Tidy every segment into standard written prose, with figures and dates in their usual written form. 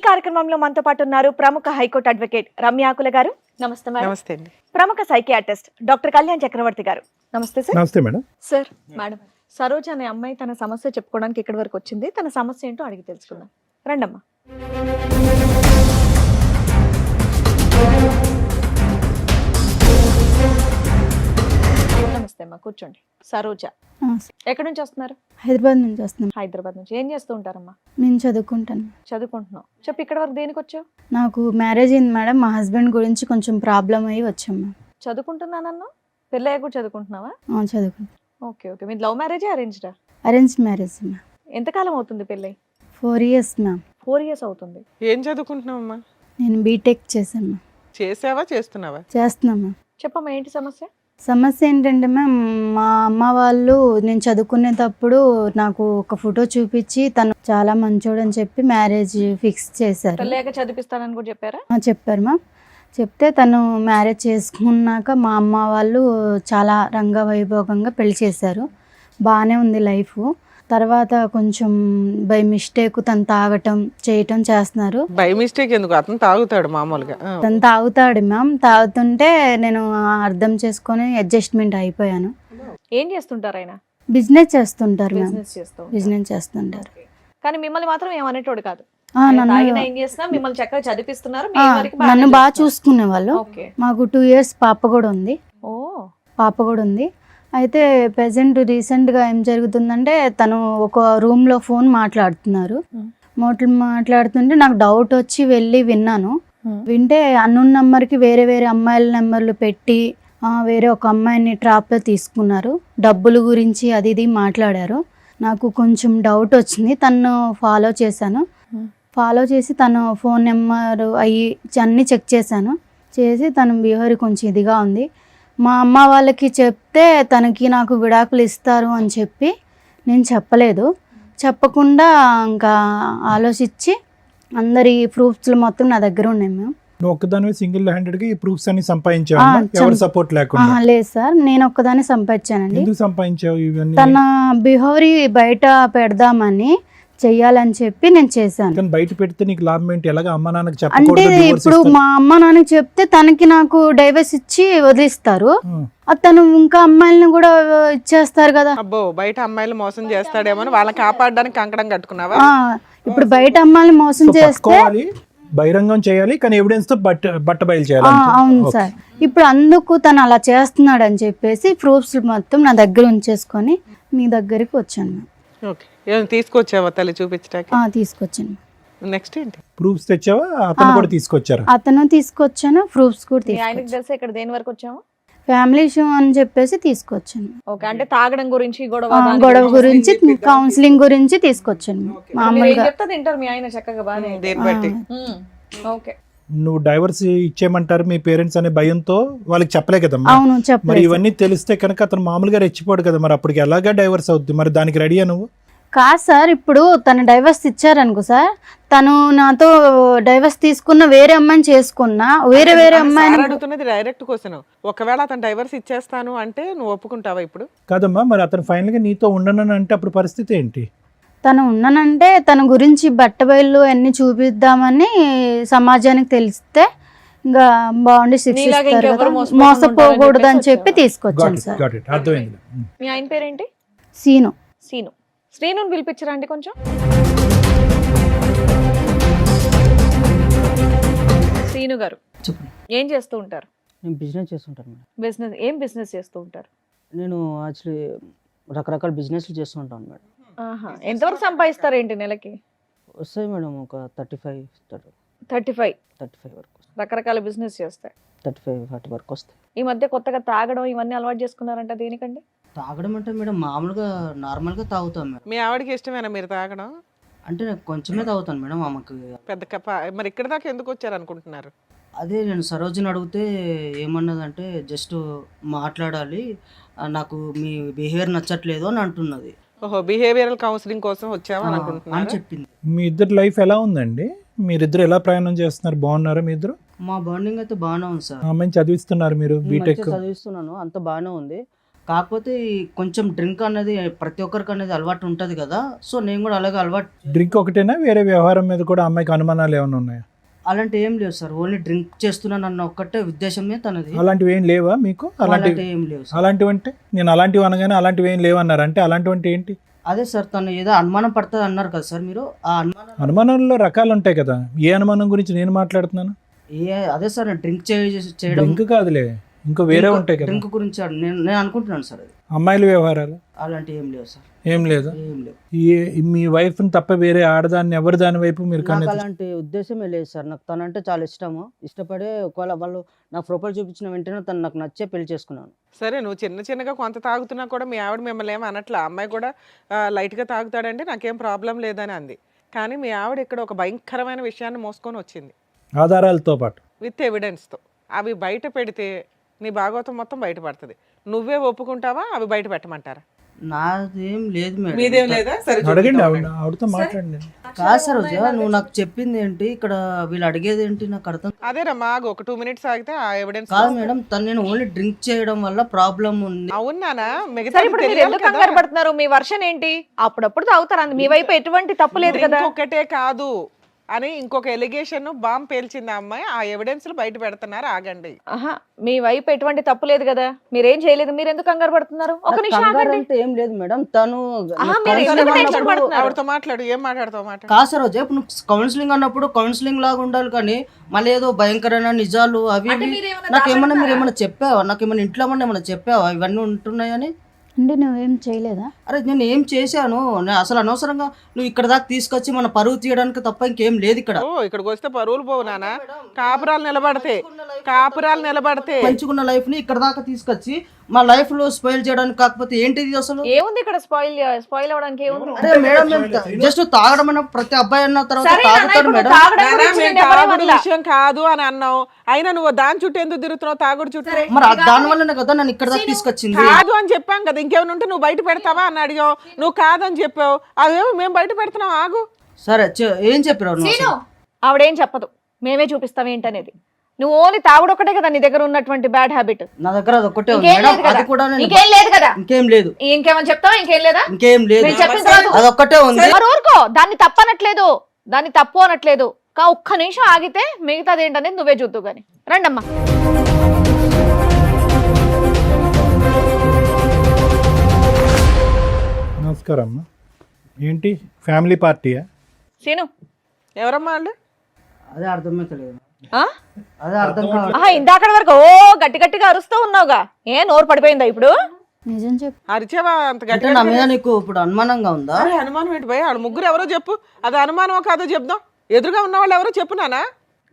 కార్యక్రమంలో మనతో పాటు ఉన్నారు ప్రముఖ హైకోర్టు అడ్వకేట్ రమ్య ఆకుల గారు. నమస్తే మేడం. నమస్తే అండి. ప్రముఖ సైకియాట్రిస్ట్ డాక్టర్ కళ్యాణ్ చక్రవర్తి గారు. నమస్తే సార్. నమస్తే మేడం. సార్, మేడం సరోజ అనే అమ్మాయి తన సమస్య చెప్పుకోవడానికి ఇక్కడి వరకు వచ్చింది. తన సమస్య ఏంటో అడిగి తెలుసుకుందాం. రండమ్మా. నమస్తే అమ్మా, కూర్చోండి. సరోజ ఎక్కడి నుంచి వస్తున్నారు? హైదరాబాద్ నుంచి వస్తున్నాం. హైదరాబాద్ నుంచి. ఏం చేస్తూ ఉంటారమ్మా? నేను చదువుకుంటాను. చదువుకుంటున్నావు. చెప్పు, ఇక్కడ వరకు దేనికి వచ్చావు? నాకు మ్యారేజ్ అయింది మేడం. మా హస్బెండ్ గురించి కొంచెం ప్రాబ్లం అయ్యి వచ్చాం మ్యామ్. చదువుకుంటున్నానన్నా? పెళ్ళయ్య కూడా చదువుకుంటున్నావా? చదువుకుంటాను. Okay okay. మీ లవ్ మ్యారేజా అరేంజ్డా? Arrange marriage ma'am. ఎంతకాలం అవుతుంది పెళ్ళై? 4 years మ్యామ్. 4 years అవుతుంది. ఏం చదువుకుంటున్నావమ్మా? నేను బీటెక్ చేశాను మ్యామ్. చేసావా చేస్తున్నావా? చేస్తున్నా మ్యామ్. చెప్పమ్మా, ఏంటి సమస్య? సమస్య ఏంటంటే మ్యామ్, మా అమ్మ వాళ్ళు నేను చదువుకునేటప్పుడు నాకు ఒక ఫోటో చూపించి తను చాలా మంచోడు అని చెప్పి మ్యారేజ్ ఫిక్స్ చేశారు. పెళ్ళయ్యాక చదివిస్తానని కూడా చెప్పారా? చెప్పారు మ్యామ్. చెప్తే తను మ్యారేజ్ చేసుకున్నాక మా అమ్మ వాళ్ళు చాలా రంగవైభోగంగా పెళ్లి చేశారు. బాగానే ఉంది లైఫ్. తర్వాత కొంచెం బై మిస్టేక్ తను తాగటం చేయటం చేస్తున్నారు. బై మిస్టేక్ ఎందుకు? అతను తాగుతాడు మామూలుగా. తను తాగుతాడు మ్యామ్. తాగుతుంటే నేను అర్థం చేసుకొని అడ్జస్ట్మెంట్ అయిపోయాను. ఏం చేస్తుంటారు ఆయన? బిజినెస్ చేస్తుంటారు మ్యామ్. బిజినెస్ చేస్తూ బిజినెస్ చేస్తుంటారు. కానీ మిమ్మల్ని మాత్రం ఏమనేటోడు కాదు. నన్ను ఏం చేస్తున్నా మిమ్మల్ని చక్కగా చదివిస్తున్నారు. నన్ను బాగా చూసుకునే వాళ్ళు. మాకు 2 years పాప కూడా ఉంది. పాప కూడా ఉంది. అయితే ప్రెసెంట్ రీసెంట్గా ఏం జరుగుతుందంటే తను ఒక రూమ్లో ఫోన్ మాట్లాడుతున్నారు. మాట్లాడుతుంటే నాకు డౌట్ వచ్చి వెళ్ళి విన్నాను. వింటే అన్నోన్ నెంబర్కి వేరే వేరే అమ్మాయిల నెంబర్లు పెట్టి వేరే ఒక అమ్మాయిని ట్రాప్లో తీసుకున్నారు. డబ్బుల గురించి అది ఇది మాట్లాడారు. నాకు కొంచెం డౌట్ వచ్చింది. తను ఫాలో చేశాను. ఫాలో చేసి తన ఫోన్ నెంబర్ అన్నీ చెక్ చేశాను. చేసి తన బిహేవియర్ కొంచెం ఇదిగా ఉంది. మా అమ్మ వాళ్ళకి చెప్తే తనకి నాకు విడాకులు ఇస్తారు అని చెప్పి నేను చెప్పలేదు. చెప్పకుండా ఇంకా ఆలోచించి అందరి ప్రూఫ్స్ మొత్తం నా దగ్గర ఉన్నాయి మ్యామ్. నువ్వు ఒక్కదానివే సింగిల్ హ్యాండెడ్ గా ఈ ప్రూఫ్స్ అన్ని సంపాదించావా? ఎవరి సపోర్ట్ లేకుండా? లేదు సార్, నేను ఒక్కదాన్ని సంపాదించానండి. ఎందుకు సంపాదించావు ఇవన్నీ? తన బిహేవియర్ బయట పెడదామని చెయ్యాలని చెప్పి నేను చేశాను. బయట పెడితే నీకు లాభం ఏంటి? ఎలాగా అమ్మ నాన్నకి అంటే చెప్పకూడదు? ఇప్పుడు మా అమ్మ నాన్నకి చెప్తే తనకి నాకు డైవర్స్ ఇచ్చి వదిలిస్తారు. తను ఇంకా అమ్మాయిలను కూడా ఇచ్చేస్తారు కదా. అబ్బో, బయట అమ్మాయిలు మోసం చేస్తాడేమో వాళ్ళని కాపాడడానికి కంకణం కట్టుకున్నావా? ఇప్పుడు బయట అమ్మాయిని మోసం చేస్తే బహిరంగం చేయాలి, కానీ ఎవిడెన్స్ తో బట్ట బయలు చేయాలి. అవును సార్. ఇప్పుడు అందుకు తను అలా చేస్తున్నాడు అని చెప్పేసి ప్రూఫ్స్ మొత్తం నా దగ్గర ఉంచేసుకొని మీ దగ్గరికి వచ్చాను. ఓకే, ఏమైనా తీసుకొచ్చావా తల్లి చూపించడానికి? తీసుకొచ్చాను. నెక్స్ట్ ఏంటి? ప్రూఫ్స్ తెచ్చావా? అతను కూడా తీసుకొచ్చారు? అతను తీసుకొచ్చాను. ప్రూఫ్స్ కూడా ఆయనకి తెలిసి ఇక్కడ దేని వరకు వచ్చాము? ఫ్యామిలీ ఇష్యూ అని చెప్పేసి తీసుకొచ్చాను. ఓకే, అంటే తాగడం గురించి, గొడవ గురించి, కౌన్సిలింగ్ గురించి తీసుకొచ్చాను. మామూలుగా తింటారు మీ ఆయన చక్కగా బాగా. దేని బట్టి? ఓకే, నువ్వు డైవర్స్ ఇచ్చేయమంటారు మీ పేరెంట్స్ అనే భయంతో వాళ్ళకి చెప్పలే కదమ్మా. అవును, చెప్పలేదు. మరి ఇవన్నీ తెలిస్తే కనుక అతను మామూలుగా రెచ్చిపోడు కదా, మరి అప్పటికి ఎలాగా డైవర్స్ అవుద్ది? మరి దానికి రెడీయా నువ్వు? కాదు సార్, ఇప్పుడు తను డైవర్స్ ఇచ్చారనుకో సార్, తను నాతో డైవర్స్ తీసుకున్న వేరే అమ్మాయిని చేసుకున్నా వేరే అమ్మాయిని అడుగుతున్నది డైరెక్ట్ క్వశ్చన్. ఒకవేళ అతను డైవర్స్ ఇచ్చేస్తాను అంటే నువ్వు ఒప్పుకుంటావా? ఇప్పుడు కాదమ్మా, మరి అతను ఫైనల్ గా నీతో ఉండనని అంటే అప్పుడు పరిస్థితి ఏంటి? తను ఉన్నానంటే తన గురించి బట్టబయలు అన్ని చూపిద్దామని సమాజానికి తెలిస్తే ఇంకా బాగుండి శిక్షిస్తారు కదా, మోసపోకూడదు అని చెప్పి తీసుకొచ్చాను సార్. అర్థమైంది. మీ ఆయన పేరేంటి? సీను. శ్రీను పిలిపించరా అండి కొంచెం. శ్రీను గారు ఏం చేస్తూ ఉంటారు? నేను బిజినెస్ చేస్తుంటాను మేడం. బిజినెస్ ఏం బిజినెస్ చేస్తూ ఉంటారు? నేను యాక్చువల్లీ రకరకాల బిజినెస్లు చేస్తూ ఉంటాను మేడం. ఎంతవరకు సంపాదిస్తారు ఏంటి నెలకి? వస్తాయి మేడం, ఒక 35 వరకు. రకరకాల బిజినెస్ చేస్తాయి. 35-40 వరకు వస్తాయి. ఈ మధ్య కొత్తగా తాగడం ఇవన్నీ అలవాటు చేసుకున్నారంట, దేనికండి? తాగడం అంటే మేడం మామూలుగా నార్మల్గా తాగుతాం మేడం. మీ ఆవిడకి ఇష్టమేనా మీరు తాగడం? అంటే నేను కొంచెమే తాగుతాను మేడం. ఆమెకు పెద్ద కప్ప. మరి ఇక్కడ దాకా ఎందుకు వచ్చారు అనుకుంటున్నారు? అదే నేను సరోజిని అడిగితే ఏమన్నదంటే జస్ట్ మాట్లాడాలి, నాకు మీ బిహేవియర్ నచ్చట్లేదు అని అంటున్నది. ఓహో, బిహేవియరల్ కౌన్సిలింగ్ కోసం వచ్చావా అని చెప్పింది. మీ ఇద్దరు లైఫ్ ఎలా ఉందండి? మీరిద్దరు ఎలా ప్రయాణం చేస్తున్నారు? బాగున్నారా మీ ఇద్దరు? మా బాండింగ్ అయితే బాగానే ఉంది సార్. అమ్మాయిని చదివిస్తున్నారు మీరు? బీటెక్ చదివిస్తున్నాను, అంత బాగానే ఉంది. కాకపోతే ఈ కొంచెం డ్రింక్ అనేది ప్రతి ఒక్కరికి అనేది అలవాటు ఉంటుంది కదా, సో నేను కూడా అలాగే అలవాటు. డ్రింక్ ఒకటేనా, వేరే వ్యవహారం మీద కూడా అమ్మాయికి అనుమానాలు ఏమైనా ఉన్నాయా? అలాంటి ఏం లేవు సార్, ఓన్లీ డ్రింక్ చేస్తున్నాను అన్న ఒక్కటే ఉద్దేశమే తనది. అలాంటివి ఏం లేవా మీకు? అలాంటి ఏం లేవు సార్. అలాంటివి అంటే నేను అలాంటివి అనగానే అలాంటివి ఏం లేవన్నారు, అంటే అలాంటివి అంటే ఏంటి? అదే సార్, తను ఏదో అనుమానం పడుతుంది అన్నారు కదా సార్ మీరు, ఆ అనుమానంలో రకాలు ఉంటాయి కదా, ఏ అనుమానం గురించి నేను మాట్లాడుతున్నాను? అదే సార్ డ్రింక్ చేయడం. డ్రింక్ కాదులే, ఇంకా వేరే ఉంటాయి కదా. డ్రింక్ గురించి నేను అనుకుంటున్నాను సార్. అది అమ్మాయిల వ్యవహారాలు అలాంటి ఏం లేవు సార్. ఏం లేదు. ఏం లేవు. మీ వైఫ్ని తప్ప వేరే ఆడదాన్ని ఎవరి దాని వైపు మీరు నాకు అలాంటి ఉద్దేశమే లేదు సార్. నాకు తనంటే చాలా ఇష్టము, ఇష్టపడే ఒకవేళ వాళ్ళు నాకు ప్రొఫైల్ చూపించిన వెంటనే తను నాకు నచ్చే పెళ్లి చేసుకున్నాను. సరే, నువ్వు చిన్నగా కొంత తాగుతున్నా కూడా మీ ఆవిడ మిమ్మల్ని ఏమి అనట్లా, అమ్మాయి కూడా లైట్గా తాగుతాడంటే నాకేం ప్రాబ్లం లేదని అంది. కానీ మీ ఆవిడ ఇక్కడ ఒక భయంకరమైన విషయాన్ని మోసుకొని వచ్చింది, ఆధారాలతో పాటు విత్ ఎవిడెన్స్తో. అవి బయట పెడితే నీ భాగవతం మొత్తం బయటపడుతుంది. నువ్వే ఒప్పుకుంటావా అవి బయట పెట్టమంటారా? నాదేం లేదు మేడం. మీదేం లేదా? సరే అడగండి, ఆవిడతో మాట్లాడండి. కాదు సార్, నువ్వు నాకు చెప్పింది ఏంటి, ఇక్కడ వీళ్ళు అడిగేది ఏంటి నాకు అర్థం. అదేనమ్మా, ఒక 2 minutes ఆగితే ఆ ఎవిడెన్స్. కాదు మేడం, తను నేను ఓన్లీ డ్రింక్ చేయడం వల్ల ప్రాబ్లం ఉంది. అవునానా? మిగతా సరే, ఇప్పుడు మీరు ఎందుకు కంగారు పడుతున్నారు? మీ వర్షన్ ఏంటి? అప్పుడప్పుడు తాగుతారు, మీ వైపు ఎటువంటి తప్పు లేదు కదా. ఒకటే కాదు అని ఇంకొక ఎలిగేషన్ బాంబ్ పేల్చింది ఆ అమ్మాయి, ఆ ఎవిడెన్స్ బయట పెడుతున్నారు. ఆగండి. మీ వైపు ఎటువంటి తప్పు లేదు కదా, మీరేం చేయలేదు, మీరు ఎందుకు కంగారు పడుతున్నారు? ఒక నిమిషం ఆగండి. అంటే ఏం లేదు మేడం, తను ఆవిడతో మాట్లాడు, ఏం మాట్లాడతావు మాట. కాదు సార్, ఇప్పుడు నువ్వు కౌన్సిలింగ్ అన్నప్పుడు కౌన్సిలింగ్ లాగా ఉండాలి, కానీ మళ్ళీ ఏదో భయంకరమైన నిజాలు అవి నాకేమన్నా మీరు ఏమన్నా చెప్పావా? నాకేమన్నా ఇంట్లో ఏమన్నా చెప్పావా ఇవన్నీ ఉంటున్నాయని? అంటే నువ్వేం చేయలేదా? అరే నేను ఏం చేశాను? అసలు అనవసరంగా నువ్వు ఇక్కడ దాకా తీసుకొచ్చి మన పరువు తీయడానికి తప్ప ఇంకేం లేదు ఇక్కడ. ఇక్కడికి వస్తే పరువులు పోవు నాన్న, కాపురాలు నిలబడితే పంచుకున్న లైఫ్ ని ఇక్కడ దాకా తీసుకొచ్చి మా లైఫ్ లో స్పాయిల్ చేయడానికి. కాకపోతే ఏంటిది అసలు? ఏముంది ఇక్కడ స్పాయిల్ అవ్వడానికి? ఏముంది? అరే మేడం, జస్ట్ తాగడం అన్న ప్రతి అబ్బాయి అన్న తర్వాత తాగుతాడు మేడం. విషయం కాదు అని అన్నావు, అయినా నువ్వు దాని చుట్టూ ఎందుకు తిరుగుతున్నావు? తాగుడు చుట్టూ. మరి దాని వల్లనే కదా నన్ను ఇక్కడ దాకా తీసుకొచ్చింది. కాదు అని చెప్పాం కదా, ఇంకేమైనా ఉంటే నువ్వు బయట పెడతావా అని అడిగావు, నువ్వు కాదని చెప్పావు. అదేమో మేము బయట పెడుతున్నాం. ఆగు. సరే, ఏం చెప్పారు? ఆవిడేం చెప్పదు, మేమే చూపిస్తాం ఏంటనేది. నువ్వు ఓన్లీ తాగుడు ఒకటే కదా నీ దగ్గర ఉన్నటువంటి బ్యాడ్ హ్యాబిట్. నా దగ్గర అది ఒకటే ఉంది ఇంకేం మేడం, లేదు కదా? అది కూడా ఇంకేం లేదు కదా? ఇంకేం లేదు. ఇంకేమని చెప్తావా? ఇంకేం లేదా? ఇంకేం లేదు, నేను చెప్పిన తర్వాత అది ఒక్కటే ఉంది. మరి ఊరుకో, దాన్ని తప్పనట్లేదు, దాన్ని తప్పు అనట్లేదు. ఒక్క నిమిషం ఆగితే మిగతాది ఏంటనేది నువ్వే చూద్దు గాని. రండమ్మా. నమస్కారం అమ్మా. ఏంటి ఫ్యామిలీ పార్టీయా? సీను, ఎవరమ్మా వాళ్ళు? అదే అర్థమైతలేదు. ఆ? అదే అర్థం కాదు. ఇందాక వరకు గట్టి గట్టిగా అరుస్తూ ఉన్నావుగా, ఏ నోరు పడిపోయిందా ఇప్పుడు? నిజం చెప్పు. అరిచేవా అంత అంటే గట్టిగా? నా మీద నీకు ఇప్పుడు అనుమానంగా ఉందా? అరే అనుమానం ఏంటి భయ? వాళ్ళు ముగ్గురు ఎవరో చెప్పు, అది అనుమానమో కాదో చెప్దాం. ఎదురుగా ఉన్న వాళ్ళు ఎవరో చెప్పు నానా.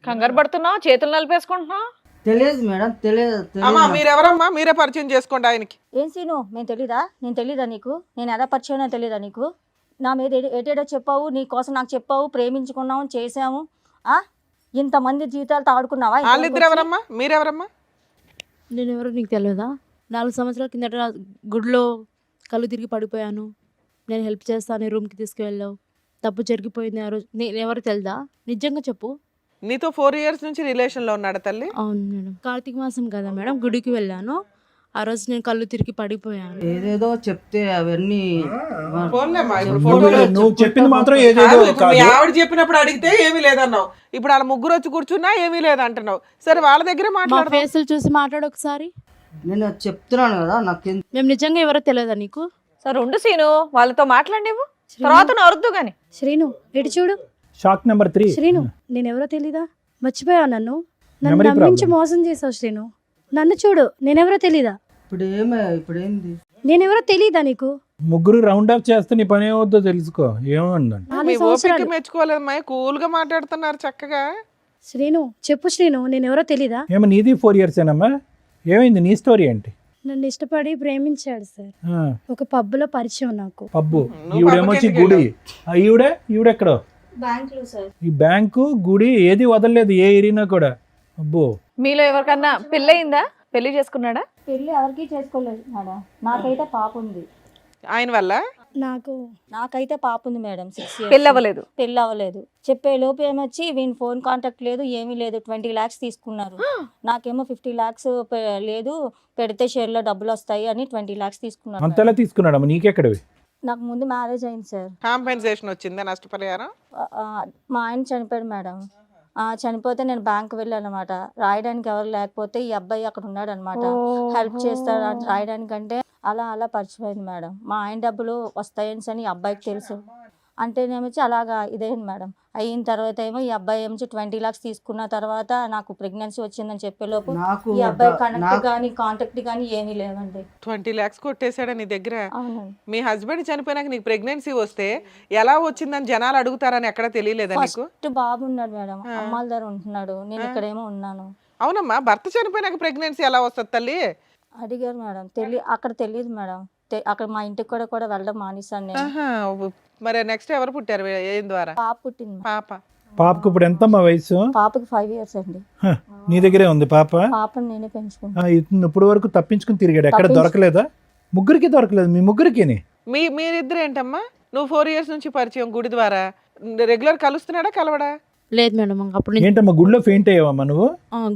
కంగారు పడుతున్నావు, చేతులు నలిపేసుకుంటున్నావు. తెలియదు మేడం, తెలియదు. అమ్మా మీరెవరమ్మా? మీరే పరిచయం చేసుకోండి ఆయనకి. ఏం సీను, నేను తెలీదా నీకు? నేను ఎలా పరిచయం తెలీదా నీకు? నా మీద ఏటేటో చెప్పావు, నీ కోసం నాకు చెప్పావు, ప్రేమించుకున్నాము, చేసాము. ఇంతమంది జీవితాలతో ఆడుకున్నావా? వాళ్ళిద్దరు ఎవరమ్మా? మీరెవరమ్మా? నేను ఎవరో నీకు తెలియదా? 4 సంవత్సరాల కిందట గుడిలో కళ్ళు తిరిగి పడిపోయాను, నేను హెల్ప్ చేస్తాను, రూమ్కి తీసుకువెళ్ళావు, తప్పు జరిగిపోయింది. ఆ రోజు నేను ఎవరు తెలుదా? నిజంగా చెప్పు. నీతో 4 years నుంచి రిలేషన్లో ఉన్నాడు తల్లి? అవును మేడం, కార్తీక మాసం కదా మేడం, గుడికి వెళ్ళాను, ఆ రోజు నేను కళ్ళు తిరిగి పడిపోయాను. ఏదేదో చెప్తే అవన్నీ నువ్వు చెప్పింది మాత్రం ఏదేదో మీ ఆవిడ చెప్పినప్పుడు అడిగితే ఏమీ లేదన్నావు, ఇప్పుడు వాళ్ళ ముగ్గురు వచ్చి కూర్చున్నా ఏమీ లేదంటున్నావు. సరే వాళ్ళ దగ్గర మా మాట్లాడు. ఫేసులు చూసి మాట్లాడు ఒకసారి. నేను చెప్తున్నాను కదా, నాకు మేము నిజంగా ఎవరో తెలియదా నీకు? సరే ఉండు సీను, వాళ్ళతో మాట్లాడినవు, తర్వాత నరుద్దు గాని. శ్రీను ఇటు చూడు. Shock number 3. శ్రీను, నేనెవరో తెలీదా? మర్చిపోయావు నన్ను Memory నమ్మించి problem. మోసం చేసావు శ్రీను. నన్ను చూడు, నేనెవరో తెలీదా? ఇప్పుడేంది? నేనెవరో తెలీదా నీకు? ముగ్గురు రౌండ్ అప్ చేస్తే నీ పని ఏమవుద్దో తెలుసుకో. ఏమందండి? 4 మీ ఓపిక సంవత్సరాలు. మెచ్చుకోలేదమ్మా, కూల్ గా మాట్లాడుతున్నారు చక్కగా. శ్రీను చెప్పు శ్రీను, నేనెవరో తెలీదా? ఏమో నీది 4 years ఏనమ్మా? ఏమైంది నీ స్టోరీ ఏంటి? నన్ను ఇష్టపడి ప్రేమించాడు సార్. ఆ, ఒక పబ్బులో పరిచయం నాకు. పబ్బు. నువ్వు ఈవిడేమొచ్చి పబ్బుకి గుడి. ఈవిడెక్కడో బ్యాంకులో సార్. ఈ బ్యాంకు గుడి ఏది వదలలేదు, ఏ ఏరినా కూడా. అబ్బో. మీలో ఎవరికన్నా పెళ్ళయిందా? పెళ్లి చేసుకున్నాడా? పెళ్లి ఎవరికి చేసుకోలేదు మేడం, నాకైతే పాప ఉంది. ఆయన వల్ల నాకు నాకైతే పాప ఉంది మేడం 6 years. పెళ్ళి అవ్వలేదు. పెళ్ళి అవ్వలేదు. చెప్పే లోపు ఏమొచ్చి వీని ఫోన్ కాంటాక్ట్ లేదు, ఏమీ లేదు. 20 lakhs తీసుకున్నారు. నాకేమో 50 lakhs లేదు, పెడితే షేర్లో డబ్బులు వస్తాయి అని 20 lakhs తీసుకున్నారు. అంతలా తీసుకున్నాడమ్మా, నీకెక్కడవి? నాకు ముందు మ్యారేజ్ అయింది సార్. కాంపెన్సేషన్ వచ్చిందా, నష్టపరిహారం? మా ఆయన చనిపోయాడు మేడం. చనిపోతే నేను బ్యాంక్ వెళ్ళాను అనమాట. రాయడానికి ఎవరు లేకపోతే ఈ అబ్బాయి అక్కడ ఉన్నాడు అనమాట. హెల్ప్ చేస్తాడు అని రాయడానికంటే అలా అలా పరిచయం అయింది మేడం. మా ఆయన డబ్బులు వస్తాయని అని ఈ అబ్బాయికి తెలుసు. అంటేనేమొచ్చి అలాగా ఇదేంది మేడం. అయిన తర్వాత ఏమో ఈ అబ్బాయి ఏమొచ్చి 20 lakhs తీసుకున్న తర్వాత నాకు ప్రెగ్నెన్సీ వచ్చిందని చెప్పేలోపు నాకు ఈ అబ్బాయి కనెక్ట్ కానీ కాంటాక్ట్ కానీ ఏమీ లేవండి. 20 lakhs కొట్టేశాడా నీ దగ్గర? అవునండి. మీ హస్బెండ్ చనిపోయినాక నీకు ప్రెగ్నెన్సీ వస్తే ఎలా వచ్చిందని జనాలు అడుగుతారని ఎక్కడ తెలియలేదా నీకు? ఫస్ట్ బాబు ఉన్నాడు మేడం, అమ్మాల దగ్గర ఉంటున్నాడు, నేను ఇక్కడేమో ఉన్నాను. అవునమ్మా, భర్త చనిపోయినాక ప్రెగ్నెన్సీ ఎలా వస్తుంది తల్లి? అడిగారు మేడం, అక్కడ తెలియదు మేడం. అక్కడ మా ఇంటికి కూడా వెళ్ళడం మానేశాను నేను. ఆహా, మరి నెక్స్ట్ ఎవరు పుట్టారు ఏం ద్వారా? పాప పుట్టింది మేడం. పాప. పాపకు ఇప్పుడు ఎంతమ్మా వయసు? పాపకి 5 years అండి. హ, నీ దగ్గరే ఉంది పాప? పాపని నేనే పెంచుకుంటాను. ఇతను ఇప్పుడు వరకు తప్పించుకుని తిరిగాడు, ఎక్కడ దొరకలేదా? ముగ్గురికి దొరకలేదు, మీ ముగ్గురికి? మీరిద్దరు ఏంటమ్మా? నువ్వు 4 years నుంచి పరిచయం గుడి ద్వారా, రెగ్యులర్ కలుస్తున్నాడా కలవడా? లేదు మేడం, అప్పుడు నుంచి ఏంటమ్మా గుడిలో ఫెయింట్ అయ్యావమ్మా నువ్వు?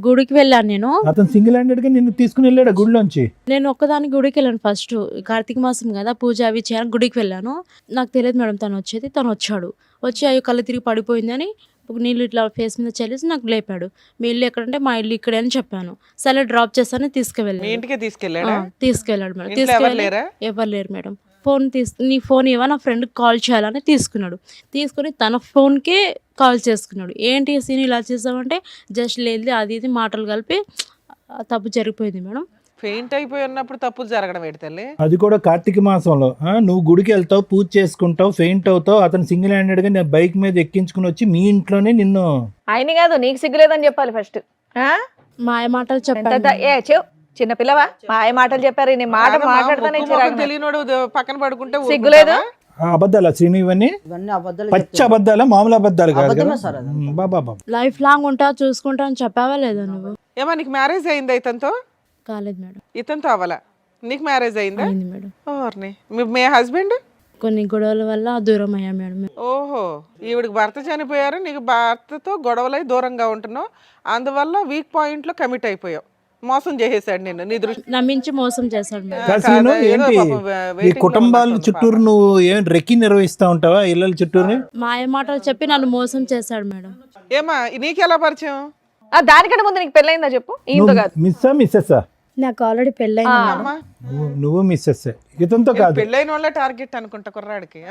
గుడికి వెళ్ళాను నేను. అతను సింగిల్ హ్యాండెడ్ గా నిన్ను తీసుకుని వెళ్ళాడు గుడిలోంచి? నేను ఒక్కదానికి గుడికి వెళ్ళాను. ఫస్ట్ కార్తీక మాసం కదా, పూజ అవి చేయడానికి గుడికి వెళ్ళాను. నాకు తెలియదు మేడం తను వచ్చేది. తను వచ్చాడు, వచ్చి అయ్యో కళ్ళు తిరిగి పడిపోయిందని నీళ్ళు ఇట్లా ఫేస్ మీద చల్లేసి నాకు లేపాడు. మీ ఇల్లు ఎక్కడంటే మా ఇల్లు ఇక్కడే అని చెప్పాను. సరే డ్రాప్ చేస్తానని మీ తీసుకువెళ్ళాడు. ఇంటికే తీసుకెళ్ళాడా? తీసుకెళ్ళాడు మేడం. ఇంట్లో ఎవరు లేరా? ఎవరు లేరు మేడం. నీ ఫోన్ ఇవ్వ, నా ఫ్రెండ్కి కాల్ చేయాలని తీసుకున్నాడు. తీసుకుని తన ఫోన్కే కాల్ చేసుకున్నాడు. ఏంటి సీన్ ఇలా చేసామంటే జస్ట్ లేదు అది ఇది మాటలు కలిపి తప్పు జరిగిపోయింది మేడం. ఫెయింట్ అయిపోయి ఉన్నప్పుడు తప్పులు జరగడం ఏంటి తల్లి? అది కూడా కార్తీక మాసంలో. నువ్వు గుడికి వెళ్తావు, పూజ చేసుకుంటావు, ఫెయింట్ అవుతావు, అతను సింగిల్ హ్యాండెడ్ గా నేను బైక్ మీద ఎక్కించుకుని వచ్చి మీ ఇంట్లోనే నిన్ను. ఆయన కాదు, నీకు సిగ్గులేదని చెప్పాలి ఫస్ట్. మాయ మాటలు చెప్పాను. చిన్న పిల్లవా? మాయ మాటలు చెప్పారు. నీ మాట మాట్లాడతానే తెలియనోడు పక్కన పడుకుంటే సిగ్గులేదు. అబద్ధాలా శ్రీను? ఇవన్నీ ఇవన్నీ అబద్ధాలు పచ్చి చెప్తున్నా. అబద్ధాలా, మామూలు అబద్ధాలు కాదు కదా? అబద్ధమే సార్ అది. బాబా లైఫ్ లాంగ్ ఉంటా చూసుకుంటా అని చెప్పావా లేదా నువ్వు? ఏమా నీకు మ్యారేజ్ అయిందా ఇతనితో? కాలేదు మేడం. ఇతనితో అవ్వాలా? నీకు మ్యారేజ్ అయిందా? అయింది మేడం. ఓర్ని. మీ హస్బెండ్? కొన్ని గొడవల వల్ల దూరం అయ్యా మేడం. ఓహో, ఈవిడికి భర్త చనిపోయారు, నీకు భర్తతో గొడవలై దూరంగా ఉంటున్నావు, అందువల్ల వీక్ పాయింట్ లో కమిట్ అయిపోయావు. మోసం చేసేసాడు నిన్ను, నీ దృష్టి నమ్మించి మోసం చేశాడు మేడం. కాశీను ఏంటి ఈ కుటుంబాల చుట్టూరు నువ్వు ఏం రెక్కి నిర్వహిస్తా ఉంటావా ఇళ్ళ చుట్టూరు? మాయ మాటలు చెప్పి నన్ను మోసం చేశాడు మేడం. ఏమా నీకెలా పరిచయం? దానికంటే ముందు నీకు పెళ్ళయిందా చెప్పు. ఈయనతో కాదు. మిస్సా మిస్సెస్సా? నాకు ఆల్రెడీ పెళ్ళైంది మేడం. అమ్మా, నువ్వు మిస్సెస్, ఇతనితో కాదు. పెళ్ళైన వాళ్ళ టార్గెట్ అనుకుంటా కుర్రాడికి.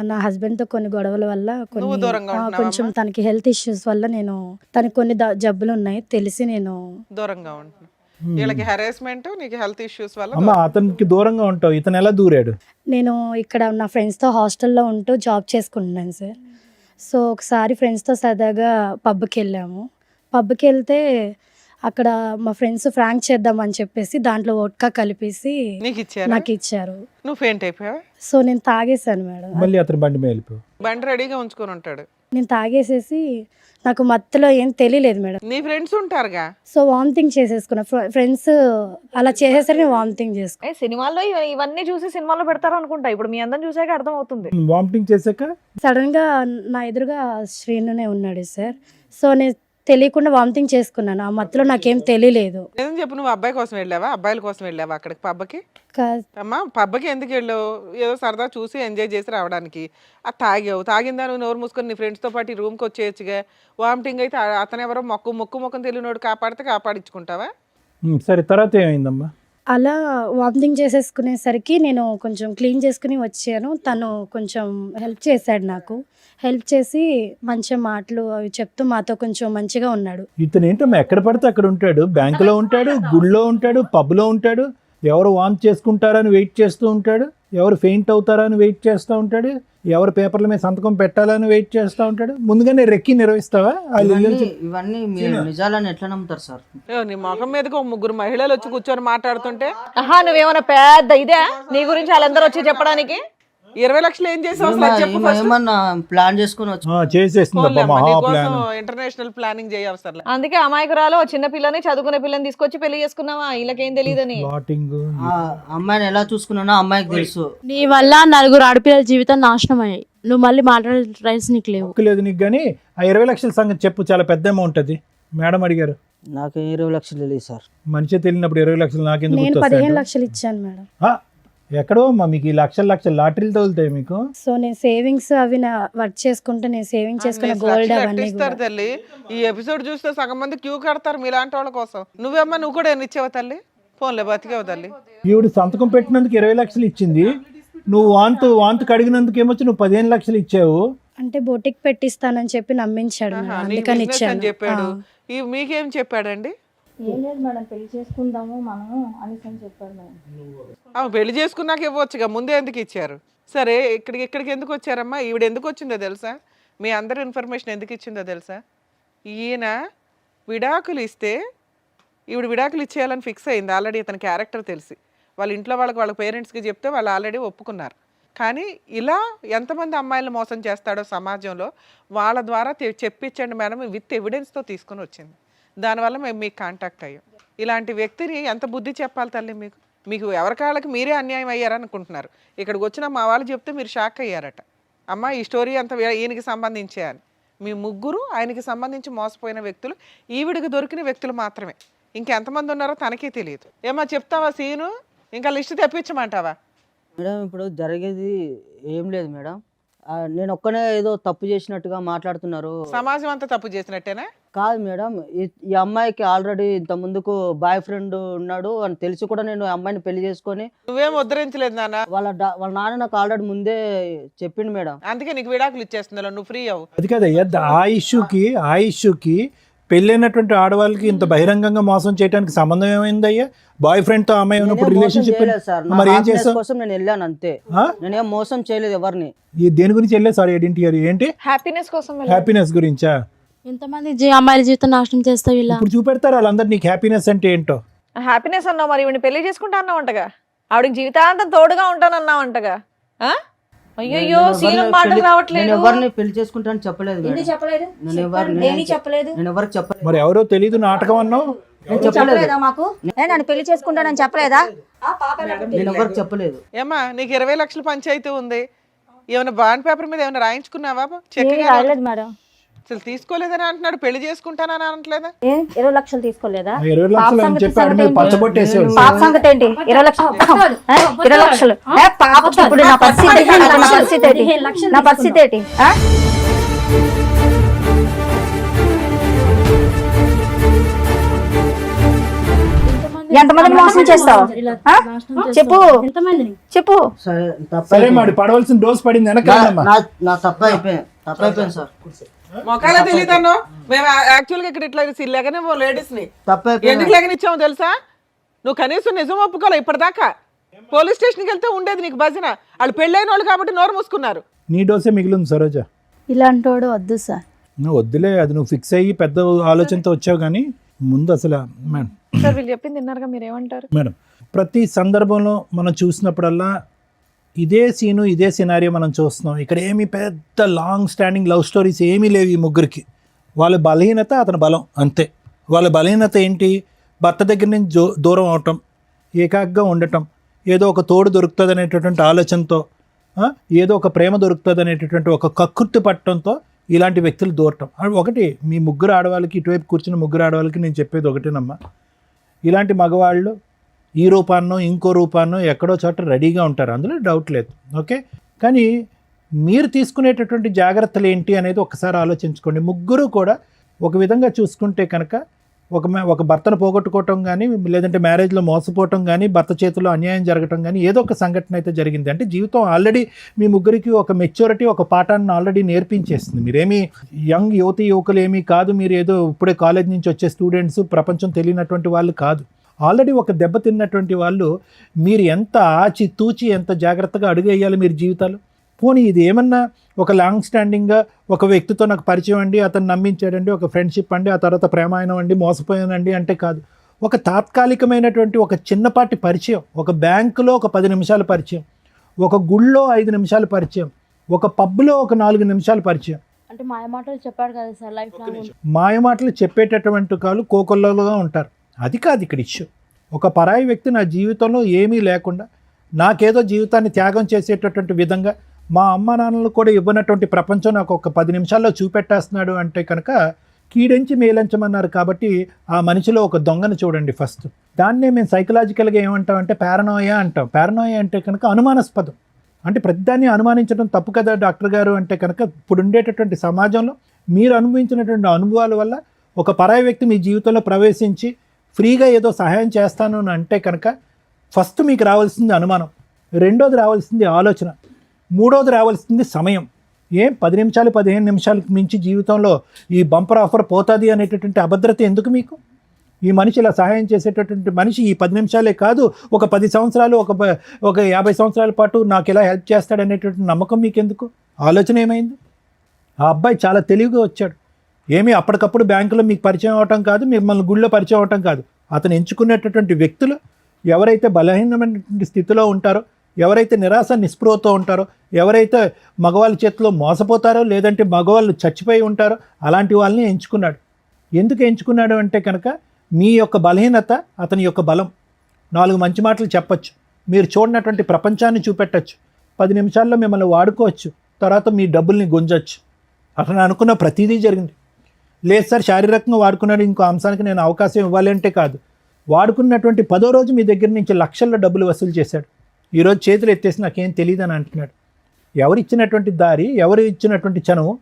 నా హస్బెండ్ తో కొన్ని గొడవల వల్ల నువ్వు దూరంగా ఉంటున్నావా కొంచెం తనకి హెల్త్ ఇష్యూస్ వల్ల నేను తనకి కొన్ని జబ్బులు ఉన్నాయి తెలిసి నేను దూరంగా ఉంటున్నా. వీళ్ళకి హెరాస్మెంట్, నీకు హెల్త్ ఇష్యూస్ వల్ల అమ్మా అతనికి దూరంగా ఉంటావు, ఇతను ఎలా దూరాడు? నేను ఇక్కడ నా ఫ్రెండ్స్తో హాస్టల్లో ఉంటూ జాబ్ చేసుకుంటున్నాను సార్. సో ఒకసారి ఫ్రెండ్స్తో సరదాగా పబ్కి వెళ్ళాము. పబ్కి వెళ్తే అక్కడ మా ఫ్రెండ్స్ ఫ్రాంక్ చేద్దామని చెప్పేసి దాంట్లో వోడ్కా కలిపేసి నీకు ఇచ్చారా? నాకు ఇచ్చారు. నువ్వు ఫెయింట్ అయిపోయావా? సో నేను తాగేసాను మేడం. మళ్ళీ అతను బండి మీద వెళ్ళిపోయావు. బండి రెడీగా ఉంచుకొని ఉంటాడు. నేను తాగేసేసి నాకు మత్తులో ఏం తెలియలేదు మేడం. నీ ఫ్రెండ్స్ ఉంటారుగా. So vomiting చేసేసుకున్నా. ఫ్రెండ్స్ అలా చేసేసరికి నేను వామిటింగ్ చేసుకున్నా. సినిమాల్లో ఇవన్నీ చూసి సినిమాలో పెడతారు అనుకుంటా. ఇప్పుడు మీ అందరం చూసాక అర్థం అవుతుంది. వామిటింగ్ చేశాక సడన్ గా నా ఎదురుగా శ్రీనునే ఉన్నాడు సార్. సో నేను తెలియకుండా వామిటింగ్ చేసుకున్నాను. ఆ మత్తులో నాకేం తెలియలేదు. ఏం చెప్పు, నువ్వు అబ్బాయి కోసం వెళ్ళావా, అబ్బాయిల కోసం వెళ్ళావా అక్కడికి పబ్కి? కా- అమ్మా, పబ్కి ఎందుకు వెళ్ళావు? ఏదో సరదా చూసి ఎంజాయ్ చేసి రావడానికి. అది తాగావు, తాగిందా నువ్వు నోరు మూసుకొని నీ ఫ్రెండ్స్తో పాటు రూమ్కి వచ్చేయచ్చుగా. వామిటింగ్ అయితే అతను ఎవరో మొక్కుమొక్కం తెలియనోడు కాపాడితే కాపాడించుకుంటావా? సరే, తర్వాత ఏమైందమ్మా? అలా వామిటింగ్ చేసేసుకునేసరికి నేను కొంచెం క్లీన్ చేసుకుని వచ్చాను. తను కొంచెం హెల్ప్ చేశాడు నాకు. హెల్ప్ చేసి మంచి మాటలు అవి చెప్తూ మాతో కొంచెం మంచిగా ఉన్నాడు. ఇతను ఏంటమ్మా ఎక్కడ పడితే అక్కడ ఉంటాడు, బ్యాంకులో ఉంటాడు, గుడిలో ఉంటాడు, పబ్లో ఉంటాడు, ఎవరు వామ్ చేసుకుంటారని వెయిట్ చేస్తూ ఉంటాడు, ఎవరు ఫెయింట్ అవుతారని వెయిట్ చేస్తూ ఉంటాడు, ఎవరు పేపర్ల మీద సంతకం పెట్టాలని వెయిట్ చేస్తూ ఉంటాడు. ముందుగానే రెక్కి నిర్వహిస్తావా? ఇవన్నీ మీరు నిజాలని ఎట్లా నమ్ముతారు సార్? నీ మొఖం మీదకి 3 మహిళలు వచ్చి కూర్చొని మాట్లాడుతుంటే ఆహా, నువ్వేమన్నా పెద్ద ఇదే నీ గురించి వాళ్ళందరూ వచ్చి చెప్పడానికి? 20 లక్షలు ఏం చేసావు అసలు అది చెప్పు first. ఏమన్నా ప్లాన్ చేసుకొని వచ్చి చేసేస్తుంది పోన్లే అమ్మా, మహా నీకోసం ప్లాన్. ఇంటర్నేషనల్ ప్లానింగ్ చేయవసరం అందుకే అమాయకురాలు ఓ చిన్న పిల్లని చదువుకునే పిల్లని తీసుకొచ్చి పెళ్లి చేసుకున్నావా వీళ్ళకేం తెలియదని. ప్లాటింగ్ ఆ అమ్మాయిని ఎలా చూసుకున్నానో అమ్మాయికి తెలుసు. నీ వల్ల 4 ఆడపిల్లల జీవితం నాశనం అయ్యాయి. నువ్వు మళ్ళీ మాట్లాడే రైట్స్ నీకు లేవు. లేదు నీకు, కానీ ఆ 20 లక్షల సంగతి చెప్పు, చాలా పెద్ద అమౌంట్ అది. మేడం అడిగారు. నాకు 20 లక్షలు తెలియదు సార్. మనిషి తెలియనప్పుడు 20 లక్షలు నాకెందుకు నేను గుర్తొస్తాయి? 15 లక్షలు ఇచ్చాను మేడం. ఎక్కడో అమ్మా మీకు ఈ లక్షలు లాటరీలు తగులుతాయి మీకు. సో నేను సేవింగ్స్ అవి వర్క్ చేసుకుంటే నేను సేవింగ్ చేసుకున్న గోల్డ్ అవన్నీ ఇస్తారు తల్లి. ఈ ఎపిసోడ్ చూస్తే సగం మంది క్యూ కడతారు మీలాంటి వాళ్ళ కోసం. నువ్వేమ్మా, నువ్వు కూడా ఎన్ని ఇచ్చావు తల్లి? ఫోన్లే బతికేవు తల్లి. ఈవిడ సంతకం పెట్టినందుకు 20 లక్షలు ఇచ్చింది, నువ్వు వాంతు కడిగినందుకు ఏమొచ్చి నువ్వు 15 లక్షలు ఇచ్చావు. అంటే బొటిక్ పెట్టిస్తానని చెప్పి నమ్మించాడు మేడం, నీ అందుకని business అని ఇచ్చాను. చెప్పాడు. మీకేం చెప్పాడండి? ఏం లేదు మేడం, పెళ్లి చేసుకుందాము మనము అనేసి అని చెప్పాడు మేడం. పెళ్లి చేసుకున్నాక ఇవ్వచ్చుగా, ముందే ఎందుకు ఇచ్చారు? సరే, ఇక్కడికి ఎందుకు వచ్చారమ్మా? ఈవిడ ఎందుకు వచ్చిందో తెలుసా? మీ అందరి ఇన్ఫర్మేషన్ ఎందుకు ఇచ్చిందో తెలుసా? ఈయన విడాకులు ఇస్తే ఈవిడ విడాకులు ఇచ్చేయాలని ఫిక్స్ అయింది ఆల్రెడీ. ఇతని క్యారెక్టర్ తెలిసి వాళ్ళ ఇంట్లో వాళ్ళ పేరెంట్స్కి చెప్తే వాళ్ళు ఆల్రెడీ ఒప్పుకున్నారు. కానీ ఇలా ఎంతమంది అమ్మాయిలను మోసం చేస్తాడో సమాజంలో, వాళ్ళ ద్వారా చెప్పించండి మేడం, విత్ ఎవిడెన్స్తో తీసుకొని వచ్చింది. దానివల్ల మేము మీకు కాంటాక్ట్ అయ్యాం. ఇలాంటి వ్యక్తిని ఎంత బుద్ధి చెప్పాలి తల్లి మీకు? మీకు ఎవరికాళ్ళకి మీరే అన్యాయం అయ్యారనుకుంటున్నారు. ఇక్కడికి వచ్చిన మా వాళ్ళు చెప్తే మీరు షాక్ అయ్యారట. అమ్మ ఈ స్టోరీ అంతా ఈయనకి సంబంధించే అని. మీ ముగ్గురు ఆయనకి సంబంధించి మోసపోయిన వ్యక్తులు, ఈవిడికి దొరికిన వ్యక్తులు మాత్రమే. ఇంకెంతమంది ఉన్నారో తనకే తెలియదు. ఏమో చెప్తావా సీను? ఇంకా లిస్ట్ తెప్పించమంటావా? మేడం ఇప్పుడు జరిగేది ఏం లేదు మేడం. నేను ఒక్కనే ఏదో తప్పు చేసినట్టుగా మాట్లాడుతున్నారు. సమాజం అంతా తప్పు చేసినట్టేనా? కాదు మేడం, ఈ అమ్మాయికి ఆల్రెడీ ఇంత ముందుకు బాయ్ ఫ్రెండ్ ఉన్నాడు అని తెలిసి కూడా నేను అమ్మాయిని పెళ్లి చేసుకొని. నువ్వేం ఉద్ధరించలేదు నాన్న. వాళ్ళ నాన్న నాకు ఆల్రెడీ ముందే చెప్పిండు మేడం. అందుకే నీకు విడాకులు ఇచ్చేస్తున్నా, నువ్వు ఫ్రీ అవ్వు. అది కదయ్యా, ఆ ఇష్యూకి పెళ్ళైనటువంటి ఆడవాళ్ళకి ఇంత బహిరంగంగా మోసం చేయడానికి సంబంధం ఏమైందయ్యా? బాయ్ ఫ్రెండ్ తో అమ్మాయి ఉన్నప్పుడు రిలేషన్షిప్ మరి ఏం చేస్తావు? కోసం నేను వెళ్ళాను అంతే, నేనేం మోసం చేయలేదు ఎవరిని. దేని గురించి వెళ్ళే? సారీ ఐడెంటిటీ ఏంటి? హ్యాపీనెస్ కోసం హ్యాపీనెస్ గురించా? ఎంతమంది అమ్మాయిల జీవితం నాశనం చేస్తావు ఇలా? ఇప్పుడు చూపెడతారు వాళ్ళందరూ నీకు హ్యాపీనెస్ అంటే ఏంటో. హ్యాపీనెస్ అన్నావు, మరి ఈవిని పెళ్లి చేసుకుంటా అన్నావంటగా, ఆవిడకి జీవితాంతం తోడుగా ఉంటానన్నావంటగా. అయ్యో సీను మాటలు రావట్లేదు. ఎవరిని పెళ్లి చేసుకుంటానని చెప్పలేదు మేడం. చెప్పలేదు, నేను ఎవరికి చెప్పలేదు. మరి ఎవరో తెలీదు నాటకం అన్నావు. చెప్పలేదా మాకు? నన్ను పెళ్లి చేసుకుంటానని చెప్పలేదా? నేను ఎవరికి చెప్పలేదు. ఏమ్మా, నీకు 20 లక్షల పంచాయతీ ఉంది. ఏమైనా బాండ్ పేపర్ మీద ఏమైనా రాయించుకున్నావా? చెక్ రాయలేదు మేడం. అసలు తీసుకోలేదని అంటున్నాడు. పెళ్లి చేసుకుంటానని అనట్లేదా? 20 లక్షలు తీసుకోలేదా? 20 లక్షలు అని చెప్పి ఆడి మీద పచ్చబొట్టేసాడు. పాప సంగతి ఏంటి? 20 లక్షలు 20 లక్షలు పాపకి ఇప్పుడు నా పరిస్థితి ఏంటి? నా పరిస్థితి ఏంటి? ఎంతమందిని మోసం చేస్తావు? చెప్పు చెప్పు. సరే మరి పడవలసిన డోస్ పడింది వెనకాలమ్మా. నా తప్పు అయిపోయింది సార్. మొక్కలా తెలియదన్నో. మేము యాక్చువల్గా ఇక్కడ ఇట్లా లేకనే లేడీస్ ని తప్పు ఎందుకు లేకనిచ్చాము తెలుసా? నువ్వు కనీసం నిజం ఒప్పుకోలే ఇప్పటిదాకా. పోలీస్ స్టేషన్కి వెళ్తే ఉండేది నీకు భజన. వాళ్ళు పెళ్ళైన వాళ్ళు కాబట్టి నోరు మూసుకున్నారు. నీ డోసే మిగిలింది సరోజ. ఇలాంటి వాడు వద్దు సార్. నువ్వు వద్దులే, అది నువ్వు ఫిక్స్ అయ్యి పెద్ద ఆలోచనతో వచ్చావు. కానీ ముందు అసలు మేడం సార్ వీళ్ళు చెప్పింది విన్నారుగా, మీరు ఏమంటారు? మేడం, ప్రతి సందర్భంలో మనం చూసినప్పుడల్లా ఇదే సీను ఇదే సినారియో మనం చూస్తున్నాం. ఇక్కడ ఏమి పెద్ద లాంగ్ స్టాండింగ్ లవ్ స్టోరీస్ ఏమీ లేవు ఈ ముగ్గురికి. వాళ్ళ బలహీనత అతని బలం అంతే. వాళ్ళ బలహీనత ఏంటి? భర్త దగ్గర నుంచి దూరం అవటం, ఏకాగ్గా ఉండటం, ఏదో ఒక తోడు దొరుకుతుంది అనేటటువంటి ఆలోచనతో, ఏదో ఒక ప్రేమ దొరుకుతుంది అనేటటువంటి ఒక కక్కుర్తి పట్టడంతో ఇలాంటి వ్యక్తులు దూరటం. ఒకటి మీ ముగ్గురు ఆడవాళ్ళకి, ఇటువైపు కూర్చున్న ముగ్గురు ఆడవాళ్ళకి నేను చెప్పేది ఒకటేనమ్మా, ఇలాంటి మగవాళ్ళు ఈ రూపాన్నో ఇంకో రూపాన్నో ఎక్కడో చోట రెడీగా ఉంటారు, అందులో డౌట్ లేదు. ఓకే, కానీ మీరు తీసుకునేటటువంటి జాగ్రత్తలు ఏంటి అనేది ఒకసారి ఆలోచించుకోండి. ముగ్గురు కూడా ఒక విధంగా చూసుకుంటే కనుక ఒక భర్తను పోగొట్టుకోవటం కానీ, లేదంటే మ్యారేజ్లో మోసపోవటం కానీ, భర్త చేతిలో అన్యాయం జరగటం కానీ, ఏదో ఒక సంఘటన అయితే జరిగింది. అంటే జీవితం ఆల్రెడీ మీ ముగ్గురికి ఒక మెచ్యూరిటీ, ఒక పాఠాన్ని ఆల్రెడీ నేర్పించేస్తుంది. మీరేమీ యంగ్ యువకులు ఏమీ కాదు, మీరు ఏదో ఇప్పుడే కాలేజ్ నుంచి వచ్చే స్టూడెంట్స్, ప్రపంచం తెలియనటువంటి వాళ్ళు కాదు. ఆల్రెడీ ఒక దెబ్బతిన్నటువంటి వాళ్ళు. మీరు ఎంత ఆచి తూచి ఎంత జాగ్రత్తగా అడుగేయాలి మీరు జీవితాలు. పోనీ ఇది ఏమన్నా ఒక లాంగ్ స్టాండింగ్గా ఒక వ్యక్తితో నాకు పరిచయం అండి, అతను నమ్మించాడండి, ఒక ఫ్రెండ్షిప్ అండి, ఆ తర్వాత ప్రేమాయణం అండి, మోసపోయానండి అంటే కాదు. ఒక తాత్కాలికమైనటువంటి ఒక చిన్నపాటి పరిచయం, ఒక బ్యాంకులో ఒక 10 నిమిషాల పరిచయం, ఒక గుళ్ళో 5 నిమిషాలు పరిచయం, ఒక పబ్లో ఒక 4 నిమిషాలు పరిచయం. అంటే మాయ మాటలు చెప్పాడు కదా సార్, లైఫ్ లాంగ్ మాయమాటలు చెప్పేటటువంటి కాళ్ళు కోకొల్లలుగా ఉంటారు. అది కాదు ఇక్కడ ఇష్యూ. ఒక పరాయి వ్యక్తి నా జీవితంలో ఏమీ లేకుండా నాకేదో జీవితాన్ని త్యాగం చేసేటటువంటి విధంగా మా అమ్మ నాన్నలు కూడా ఇవ్వనటువంటి ప్రపంచం నాకు ఒక 10 నిమిషాల్లో చూపెట్టేస్తున్నాడు అంటే కనుక కీడించి మేలంచమన్నారు. కాబట్టి ఆ మనిషిలో ఒక దొంగను చూడండి ఫస్ట్. దాన్నే మేము సైకలాజికల్గా ఏమంటామంటే పారనోయా అంటాం. పారనోయా అంటే కనుక అనుమానాస్పదం. అంటే ప్రతిదాన్ని అనుమానించడం తప్పు కదా డాక్టర్ గారు అంటే కనుక ఇప్పుడు ఉండేటటువంటి సమాజంలో మీరు అనుభవించినటువంటి అనుభవాల వల్ల ఒక పరాయి వ్యక్తి మీ జీవితంలో ప్రవేశించి ఫ్రీగా ఏదో సహాయం చేస్తాను అని అంటే కనుక ఫస్ట్ మీకు రావాల్సింది అనుమానం, రెండోది రావాల్సింది ఆలోచన, మూడోది రావాల్సింది సమయం. 10 నిమిషాలు 15 నిమిషాలకు మించి జీవితంలో ఈ బంపర్ ఆఫర్ పోతుంది అనేటటువంటి అభద్రత ఎందుకు మీకు? ఈ మనిషి ఇలా సహాయం చేసేటటువంటి మనిషి ఈ 10 నిమిషాలే కాదు, ఒక 10 సంవత్సరాలు ఒక 50 సంవత్సరాల పాటు నాకు ఇలా హెల్ప్ చేస్తాడనేటటువంటి నమ్మకం మీకు ఎందుకు? ఆలోచన ఏమైంది? ఆ అబ్బాయి చాలా తెలివిగా వచ్చాడు. ఏమీ అప్పటికప్పుడు బ్యాంకులో మీకు పరిచయం అవటం కాదు, మిమ్మల్ని గుళ్ళో పరిచయం అవటం కాదు. అతను ఎంచుకునేటటువంటి వ్యక్తులు ఎవరైతే బలహీనమైనటువంటి స్థితిలో ఉంటారో, ఎవరైతే నిరాశ నిస్పృహతో ఉంటారో, ఎవరైతే మగవాళ్ళ చేతిలో మోసపోతారో లేదంటే మగవాళ్ళు చచ్చిపోయి ఉంటారో అలాంటి వాళ్ళని ఎంచుకున్నాడు. ఎందుకు ఎంచుకున్నాడు అంటే కనుక మీ యొక్క బలహీనత అతని యొక్క బలం. 4 మంచి మాటలు చెప్పచ్చు, మీరు చూడనటువంటి ప్రపంచాన్ని చూపెట్టచ్చు, 10 నిమిషాల్లో మిమ్మల్ని వాడుకోవచ్చు, తర్వాత మీ డబ్బుల్ని గుంజచ్చు. అతను అనుకున్న ప్రతిదీ జరిగింది. లేదు సార్ శారీరకంగా వాడుకున్నాడు, ఇంకో అంశానికి నేను అవకాశం ఇవ్వాలి అంటే కాదు. వాడుకున్నటువంటి 10వ రోజు మీ దగ్గర నుంచి లక్షల్లో డబ్బులు వసూలు చేశాడు. ఈరోజు చేతులు ఎత్తేసి నాకేం తెలియదు అని అంటున్నాడు. ఎవరు ఇచ్చినటువంటి దారి, ఎవరు ఇచ్చినటువంటి చనువు,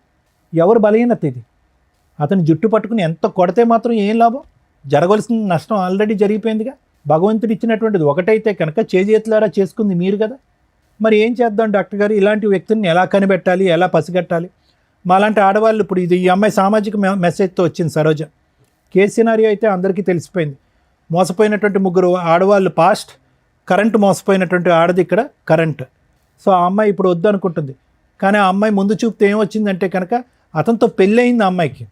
ఎవరు బలహీనత ఇది? అతను జుట్టు పట్టుకుని ఎంత కొడితే మాత్రం ఏం లాభం? జరగవలసిన నష్టం ఆల్రెడీ జరిగిపోయిందిగా. భగవంతుడు ఇచ్చినటువంటిది ఒకటైతే కనుక చేతులారా చేసుకుంది మీరు కదా. మరి ఏం చేద్దాం డాక్టర్ గారు? ఇలాంటి వ్యక్తుల్ని ఎలా కనిపెట్టాలి, ఎలా పసిగట్టాలి? మాలాంటి ఆడవాళ్ళు ఇప్పుడు ఈ అమ్మాయి సామాజిక మెసేజ్తో వచ్చింది సరోజ. కేసు సినారియో అయితే అందరికీ తెలిసిపోయింది. మోసపోయినటువంటి 3 ఆడవాళ్ళు పాస్ట్, కరెంటు మోసపోయినటువంటి ఆడది ఇక్కడ కరెంట్. సో ఆ అమ్మాయి ఇప్పుడు వద్దు అనుకుంటుంది. కానీ ఆ అమ్మాయి ముందు చూపుతే ఏమొచ్చిందంటే కనుక అతనితో పెళ్ళయింది. ఆ అమ్మాయికి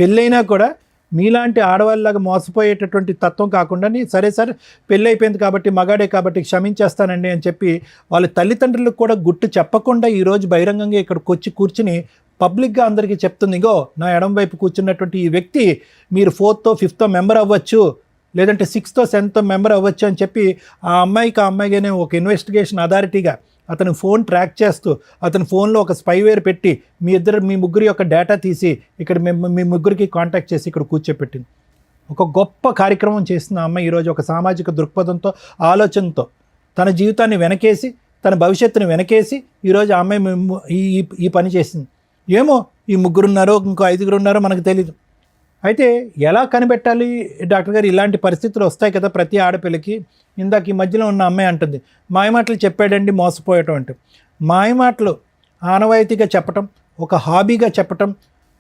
పెళ్ళైనా కూడా మీలాంటి ఆడవాళ్ళలాగా మోసపోయేటటువంటి తత్వం కాకుండా సరే పెళ్ళి అయిపోయింది కాబట్టి మగాడే కాబట్టి క్షమించేస్తానండి అని చెప్పి వాళ్ళ తల్లిదండ్రులకు కూడా గుట్టు చెప్పకుండా ఈరోజు బహిరంగంగా ఇక్కడికి వచ్చి కూర్చుని పబ్లిక్గా అందరికీ చెప్తుంది, ఇగో నా ఎడం వైపు కూర్చున్నటువంటి ఈ వ్యక్తి మీరు 4th or 5th మెంబర్ అవ్వచ్చు, లేదంటే 6th or 7th మెంబర్ అవ్వచ్చు అని చెప్పి ఆ అమ్మాయిగానే ఒక ఇన్వెస్టిగేషన్ అథారిటీగా అతని ఫోన్ ట్రాక్ చేస్తూ అతని ఫోన్లో ఒక స్పైవేర్ పెట్టి మీ ముగ్గురి యొక్క డేటా తీసి ఇక్కడ మీ ముగ్గురికి కాంటాక్ట్ చేసి ఇక్కడ కూర్చోపెట్టింది. ఒక గొప్ప కార్యక్రమం చేసిన అమ్మాయి ఈరోజు ఒక సామాజిక దృక్పథంతో, ఆలోచనతో తన జీవితాన్ని వెనకేసి, తన భవిష్యత్తుని వెనకేసి ఈరోజు ఆ అమ్మాయి ఈ పని చేసింది. ఏమో ఈ 3 ఉన్నారో ఇంకో 5 ఉన్నారో మనకు తెలీదు. అయితే ఎలా కనిపెట్టాలి డాక్టర్ గారు? ఇలాంటి పరిస్థితులు వస్తాయి కదా ప్రతి ఆడపిల్లకి. ఇందాక ఈ మధ్యలో ఉన్న అమ్మాయి అంటుంది మాయమాటలు చెప్పాడండి మోసపోయటం అంటే. మాయమాటలు ఆనవాయితీగా చెప్పటం, ఒక హాబీగా చెప్పటం,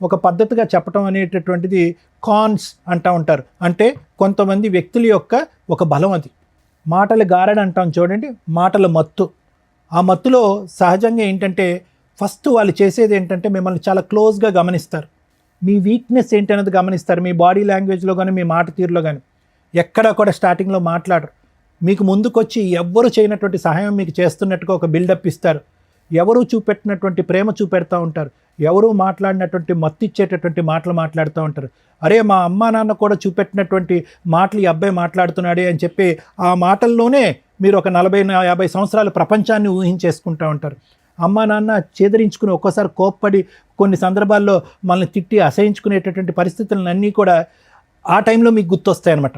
ఒక పద్ధతిగా చెప్పటం అనేటటువంటిది కాన్స్ అంటూ ఉంటారు. అంటే కొంతమంది వ్యక్తుల యొక్క ఒక బలం అది. మాటలు గారడి అంటాం చూడండి, మాటల మత్తు. ఆ మత్తులో సహజంగా ఏంటంటే ఫస్ట్ వాళ్ళు చేసేది ఏంటంటే మిమ్మల్ని చాలా క్లోజ్గా గమనిస్తారు. మీ వీక్నెస్ ఏంటి అనేది గమనిస్తారు. మీ బాడీ లాంగ్వేజ్లో కానీ మీ మాట తీరులో కానీ ఎక్కడా కూడా స్టార్టింగ్లో మాట్లాడరు. మీకు ముందుకొచ్చి ఎవ్వరు చేయనటువంటి సహాయం మీకు చేస్తున్నట్టుగా ఒక బిల్డప్ ఇస్తారు. ఎవరు చూపెట్టినటువంటి ప్రేమ చూపెడతా ఉంటారు. ఎవరు మాట్లాడినటువంటి మత్తు ఇచ్చేటటువంటి మాటలు మాట్లాడుతూ ఉంటారు. అరే మా అమ్మా నాన్న కూడా చూపెట్టినటువంటి మాటలు ఈ అబ్బాయి మాట్లాడుతున్నాడే అని చెప్పి ఆ మాటల్లోనే మీరు ఒక 40-50 సంవత్సరాల ప్రపంచాన్ని ఊహించేసుకుంటూ ఉంటారు. అమ్మా నాన్న చేదరించుకుని ఒక్కోసారి కోప్పడి కొన్ని సందర్భాల్లో మనల్ని తిట్టి అసహించుకునేటటువంటి పరిస్థితులన్నీ కూడా ఆ టైంలో మీకు గుర్తొస్తాయన్నమాట.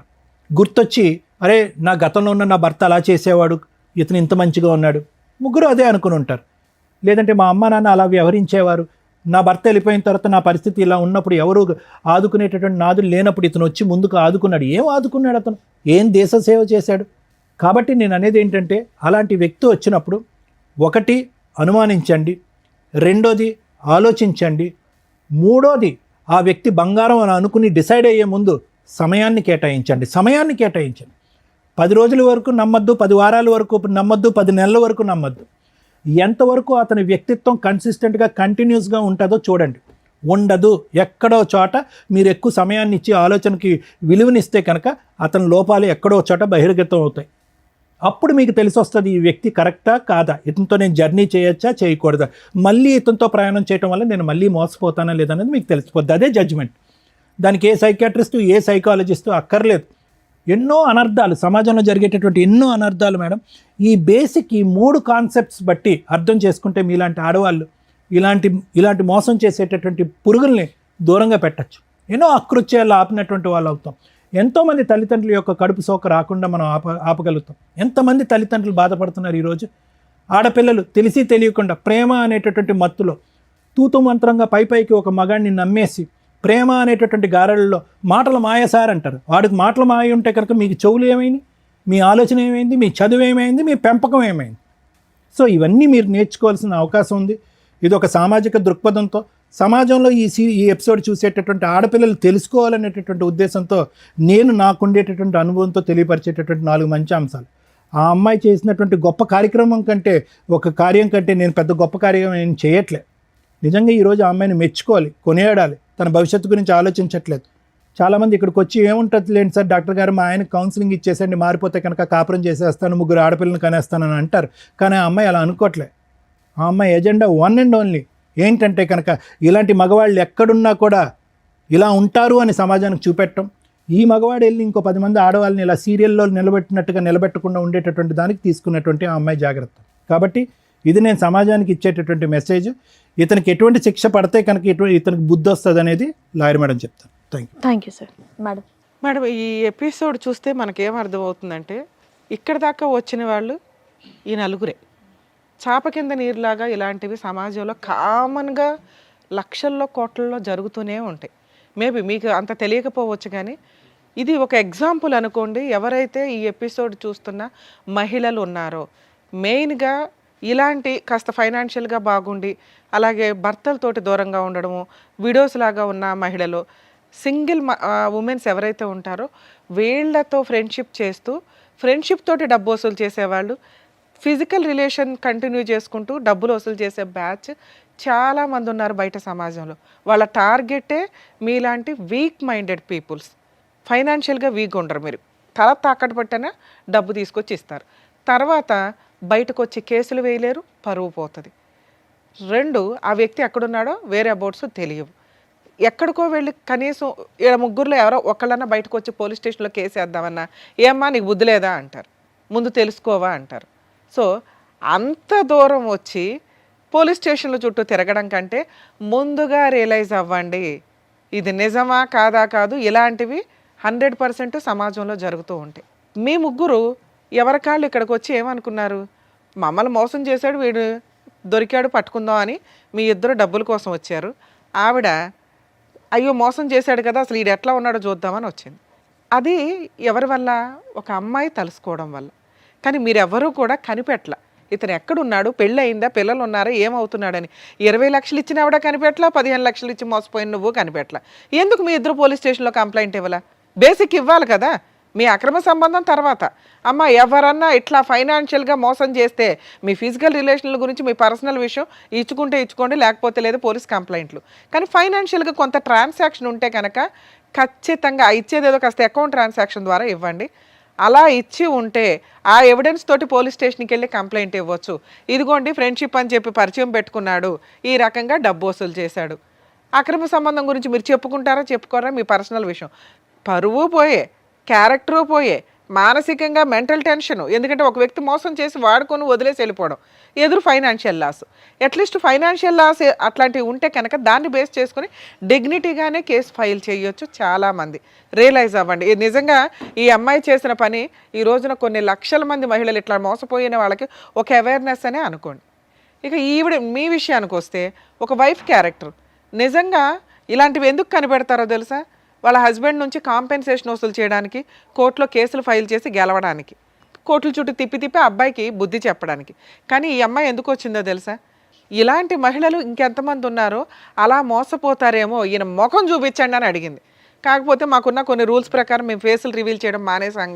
గుర్తొచ్చి అరే నా గతంలో ఉన్న నా భర్త అలా చేసేవాడు, ఇతను ఇంత మంచిగా ఉన్నాడు, ముగ్గురు అదే అనుకుని ఉంటారు. లేదంటే మా అమ్మ నాన్న అలా వ్యవహరించేవారు, నా భర్త వెళ్ళిపోయిన తర్వాత నా పరిస్థితి ఇలా ఉన్నప్పుడు ఎవరు ఆదుకునేటటువంటి నాదులు లేనప్పుడు ఇతను వచ్చి ముందుకు ఆదుకున్నాడు. ఏం ఆదుకున్నాడు అతను? ఏం దేశ సేవ చేశాడు? కాబట్టి నేను అనేది ఏంటంటే అలాంటి వ్యక్తి వచ్చినప్పుడు ఒకటి అనుమానించండి, రెండోది ఆలోచించండి, మూడోది ఆ వ్యక్తి బంగారం అని అనుకుని డిసైడ్ అయ్యే ముందు సమయాన్ని కేటాయించండి. 10 రోజుల వరకు నమ్మద్దు, 10 వారాల వరకు నమ్మద్దు, 10 నెలల వరకు నమ్మద్దు. ఎంతవరకు అతని వ్యక్తిత్వం కన్సిస్టెంట్గా కంటిన్యూస్గా ఉంటుందో చూడండి. ఉండదు, ఎక్కడో చోట మీరు ఎక్కువ సమయాన్ని ఇచ్చి ఆలోచనకి విలువనిస్తే కనుక అతని లోపాలు ఎక్కడో చోట బహిర్గతం అవుతాయి. అప్పుడు మీకు తెలిసి వస్తుంది ఈ వ్యక్తి కరెక్టా కాదా, ఇతనితో నేను జర్నీ చేయొచ్చా చేయకూడదా, మళ్ళీ ఇతనితో ప్రయాణం చేయడం వల్ల నేను మళ్ళీ మోసపోతానా లేదనేది మీకు తెలిసిపోద్ది. అదే జడ్జిమెంట్. దానికి ఏ సైకియాట్రిస్టు ఏ సైకాలజిస్టు అక్కర్లేదు. ఎన్నో అనర్థాలు సమాజంలో జరిగేటటువంటి ఎన్నో అనర్థాలు మేడం ఈ బేసిక్ ఈ 3 కాన్సెప్ట్స్ బట్టి అర్థం చేసుకుంటే మీలాంటి ఆడవాళ్ళు ఇలాంటి మోసం చేసేటటువంటి పురుగుల్ని దూరంగా పెట్టచ్చు. ఎన్నో అకృత్యాలు ఆపినటువంటి వాళ్ళు అవుతాం. ఎంతోమంది తల్లిదండ్రుల యొక్క కడుపు సోక రాకుండా మనం ఆపగలుగుతాం. ఎంతమంది తల్లిదండ్రులు బాధపడుతున్నారు ఈరోజు. ఆడపిల్లలు తెలిసి తెలియకుండా ప్రేమ అనేటటువంటి మత్తులో తూతు మంత్రంగా పైకి ఒక మగాడిని నమ్మేసి ప్రేమ అనేటటువంటి గారెలలో మాటలు మాయ సార్ అంటారు. వాడికి మాటలు మాయ ఉంటే కనుక మీకు చెవులు ఏమైంది, మీ ఆలోచన ఏమైంది, మీ చదువు ఏమైంది, మీ పెంపకం ఏమైంది. సో ఇవన్నీ మీరు నేర్చుకోవాల్సిన అవకాశం ఉంది. ఇది ఒక సామాజిక దృక్పథంతో సమాజంలో ఈ ఎపిసోడ్ చూసేటటువంటి ఆడపిల్లలు తెలుసుకోవాలనేటటువంటి ఉద్దేశంతో నేను నాకుండేటటువంటి అనుభవంతో తెలియపరిచేటటువంటి 4 మంచి అంశాలు. ఆ అమ్మాయి చేసినటువంటి గొప్ప కార్యక్రమం కంటే ఒక కార్యం కంటే నేను పెద్ద గొప్ప కార్యం ఏం చేయట్లే. నిజంగా ఈరోజు ఆ అమ్మాయిని మెచ్చుకోవాలి, కొనియాడాలి. తన భవిష్యత్తు గురించి ఆలోచించట్లేదు. చాలామంది ఇక్కడికి వచ్చి ఏముంటుంది లేండి సార్, డాక్టర్ గారు మా ఆయన కౌన్సిలింగ్ ఇచ్చేసండి, మారిపోతే కనుక కాపురం చేసేస్తాను, 3 ఆడపిల్లని కనేస్తానని అంటారు. కానీ ఆ అమ్మాయి అలా అనుకోవట్లే. ఆ అమ్మాయి ఎజెండా 1 and only ఏంటంటే కనుక ఇలాంటి మగవాళ్ళు ఎక్కడున్నా కూడా ఇలా ఉంటారు అని సమాజానికి చూపెట్టడం. ఈ మగవాడు వెళ్ళి ఇంకో 10 మంది ఆడవాళ్ళని ఇలా సీరియల్లో నిలబెట్టకుండా ఉండేటటువంటి దానికి తీసుకున్నటువంటి ఆ అమ్మాయి జాగ్రత్త. కాబట్టి ఇది నేను సమాజానికి ఇచ్చేటటువంటి మెసేజ్. ఇతనికి ఎటువంటి శిక్ష పడితే కనుక ఇతనికి బుద్ధి వస్తుంది అనేది లాయర్ మేడం చెప్తాను. Thank you sir. మేడం ఈ ఎపిసోడ్ చూస్తే మనకేం అర్థమవుతుందంటే ఇక్కడ దాకా వచ్చిన వాళ్ళు ఈ నలుగురే. చాప కింద నీరులాగా ఇలాంటివి సమాజంలో కామన్గా లక్షల్లో కోట్లలో జరుగుతూనే ఉంటాయి. మేబీ మీకు అంత తెలియకపోవచ్చు, కానీ ఇది ఒక ఎగ్జాంపుల్ అనుకోండి. ఎవరైతే ఈ ఎపిసోడ్ చూస్తున్న మహిళలు ఉన్నారో మెయిన్గా ఇలాంటి కాస్త ఫైనాన్షియల్గా బాగుండి అలాగే భర్తలతోటి దూరంగా ఉండడము, విడోస్ లాగా ఉన్న మహిళలు, సింగిల్ ఉమెన్స్ ఎవరైతే ఉంటారో వీళ్ళతో ఫ్రెండ్షిప్ చేస్తూ ఫ్రెండ్షిప్ తోటి డబ్బు వసూలు చేసేవాళ్ళు, ఫిజికల్ రిలేషన్ కంటిన్యూ చేసుకుంటూ డబ్బులు వసూలు చేసే బ్యాచ్ చాలామంది ఉన్నారు బయట సమాజంలో. వాళ్ళ టార్గెటే మీలాంటి వీక్ మైండెడ్ పీపుల్స్. ఫైనాన్షియల్గా వీక్ ఉండరు, మీరు తల తాకట్టు పట్టినా డబ్బు తీసుకొచ్చి ఇస్తారు. తర్వాత బయటకు వచ్చి కేసులు వేయలేరు, పరువు పోతుంది. 2 ఆ వ్యక్తి ఎక్కడున్నాడో వేరే అబౌట్స్ తెలియవు. ఎక్కడికో వెళ్ళి కనీసం 3 ఎవరో ఒకళ్ళన్నా బయటకు వచ్చి పోలీస్ స్టేషన్లో కేసు వేద్దామన్నా ఏమ్మా నీకు బుద్ధి లేదా అంటారు, ముందు తెలుసుకోవా అంటారు. సో అంత దూరం వచ్చి పోలీస్ స్టేషన్ల చుట్టూ తిరగడం కంటే ముందుగా రియలైజ్ అవ్వండి ఇది నిజమా కాదా కాదు. ఇలాంటివి 100% సమాజంలో జరుగుతూ ఉంటాయి. మీ 3 ఎవరికాళ్ళు ఇక్కడికి వచ్చి ఏమనుకున్నారు, మమ్మల్ని మోసం చేశాడు వీడు, దొరికాడు పట్టుకుందాం అని మీ 2 డబ్బుల కోసం వచ్చారు. ఆవిడ అయ్యో మోసం చేశాడు కదా అసలు వీడు ఎట్లా ఉన్నాడో చూద్దామని వచ్చింది. అది ఎవరి వల్ల? ఒక అమ్మాయి తలుసుకోవడం వల్ల. కానీ మీరెవరూ కూడా కనిపెట్టల ఇతను ఎక్కడున్నాడు, పెళ్ళి అయిందా, పిల్లలు ఉన్నారా, ఏమవుతున్నాడని. 20 లక్షలు ఇచ్చిన ఆవిడ కనిపెట్టలా, 15 లక్షలు ఇచ్చి మోసపోయిన నువ్వు కనిపెట్టలా. ఎందుకు మీ 2 పోలీస్ స్టేషన్లో కంప్లైంట్ ఇవ్వాలా? బేసిక్ ఇవ్వాలి కదా. మీ అక్రమ సంబంధం తర్వాత అమ్మ ఎవరన్నా ఇట్లా ఫైనాన్షియల్గా మోసం చేస్తే మీ ఫిజికల్ రిలేషన్ల గురించి మీ పర్సనల్ విషయం ఇచ్చుకోండి, లేకపోతే లేదు పోలీస్ కంప్లైంట్లు. కానీ ఫైనాన్షియల్గా కొంత ట్రాన్సాక్షన్ ఉంటే కనుక ఖచ్చితంగా ఇచ్చేది ఏదో కాస్త అకౌంట్ ట్రాన్సాక్షన్ ద్వారా ఇవ్వండి. అలా ఇచ్చి ఉంటే ఆ ఎవిడెన్స్ తోటి పోలీస్ స్టేషన్కి వెళ్ళి కంప్లైంట్ ఇవ్వచ్చు. ఇదిగోండి ఫ్రెండ్షిప్ అని చెప్పి పరిచయం పెట్టుకున్నాడు, ఈ రకంగా డబ్బు వసూలు చేశాడు. అక్రమ సంబంధం గురించి మీరు చెప్పుకుంటారా చెప్పుకోరా, మీ పర్సనల్ విషయం. పరువు పోయే, క్యారెక్టరు పోయే, మానసికంగా మెంటల్ టెన్షన్. ఎందుకంటే ఒక వ్యక్తి మోసం చేసి వాడుకొని వదిలేసి వెళ్ళిపోవడం, ఎదురు financial loss. At least financial loss అట్లాంటివి ఉంటే కనుక దాన్ని బేస్ చేసుకొని డిగ్నిటీగానే కేసు ఫైల్ చేయొచ్చు. చాలామంది రియలైజ్ అవ్వండి. నిజంగా ఈ అమ్మాయి చేసిన పని ఈ రోజున కొన్ని లక్షల మంది మహిళలు ఇట్లా మోసపోయిన వాళ్ళకి ఒక అవేర్నెస్ అనే అనుకోండి. ఇక ఈవిడ మీ విషయానికి వస్తే ఒక వైఫ్ క్యారెక్టర్. నిజంగా ఇలాంటివి ఎందుకు కనిపెడతారో తెలుసా? వాళ్ళ హస్బెండ్ నుంచి కాంపెన్సేషన్ వసూలు చేయడానికి, కోర్టులో కేసులు ఫైల్ చేసి గెలవడానికి, కోర్టుల చుట్టూ తిప్పి అబ్బాయికి బుద్ధి చెప్పడానికి. కానీ ఈ అమ్మాయి ఎందుకు వచ్చిందో తెలుసా? ఇలాంటి మహిళలు ఇంకెంతమంది ఉన్నారో అలా మోసపోతారేమో, ఈయన ముఖం చూపించండి అని అడిగింది. కాకపోతే మాకున్న కొన్ని రూల్స్ ప్రకారం మేము ఫేసులు రివీల్ చేయడం మానేసాం.